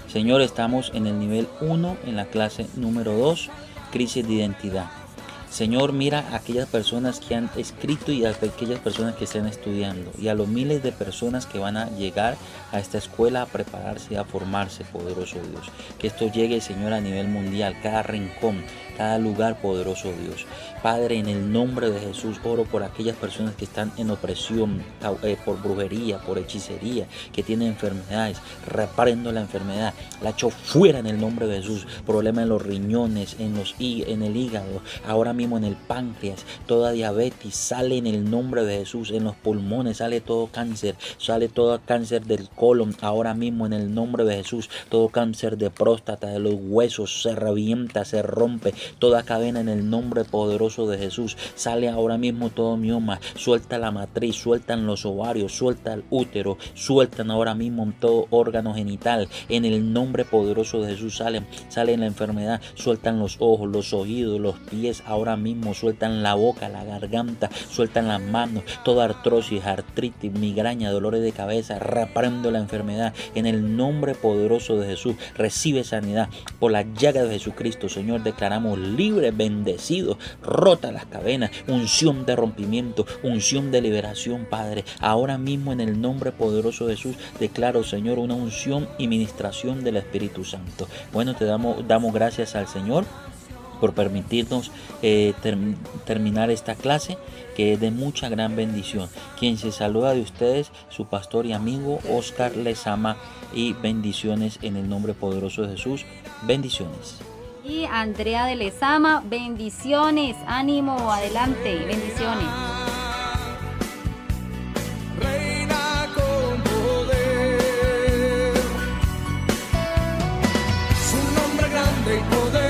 Señor, estamos en el nivel 1, en la clase número 2, crisis de identidad. Señor, mira a aquellas personas que han escrito y a aquellas personas que están estudiando y a los miles de personas que van a llegar a esta escuela a prepararse y a formarse, poderoso Dios. Que esto llegue, Señor, a nivel mundial, cada rincón, cada lugar, poderoso Dios. Padre, en el nombre de Jesús, oro por aquellas personas que están en opresión, por brujería, por hechicería, que tienen enfermedades. Reprendo la enfermedad, la echo fuera en el nombre de Jesús. Problema en los riñones, en el hígado, ahora mismo en el páncreas, toda diabetes sale en el nombre de Jesús. En los pulmones sale todo cáncer del colon, ahora mismo en el nombre de Jesús. Todo cáncer de próstata, de los huesos, se revienta, se rompe. Toda cadena en el nombre poderoso de Jesús. Sale ahora mismo todo mioma. Suelta la matriz, sueltan los ovarios, suelta el útero, sueltan ahora mismo todo órgano genital. En el nombre poderoso de Jesús sale la enfermedad. Sueltan los ojos, los oídos, los pies. Ahora mismo sueltan la boca, la garganta, sueltan las manos. Toda artrosis, artritis, migraña, dolores de cabeza. Reprendo la enfermedad. En el nombre poderoso de Jesús recibe sanidad. Por la llaga de Jesucristo, Señor, declaramos libre, bendecido, rota las cadenas, unción de rompimiento, unción de liberación, Padre. Ahora mismo en el nombre poderoso de Jesús declaro, Señor, una unción y ministración del Espíritu Santo. Bueno, te damos gracias al Señor por permitirnos terminar esta clase, que es de mucha gran bendición. Quien se saluda de ustedes, su pastor y amigo Oscar Lezama, y bendiciones en el nombre poderoso de Jesús. Bendiciones. Y Andrea de Lezama, bendiciones, ánimo, adelante, bendiciones. Reina con poder, su nombre grande y poder.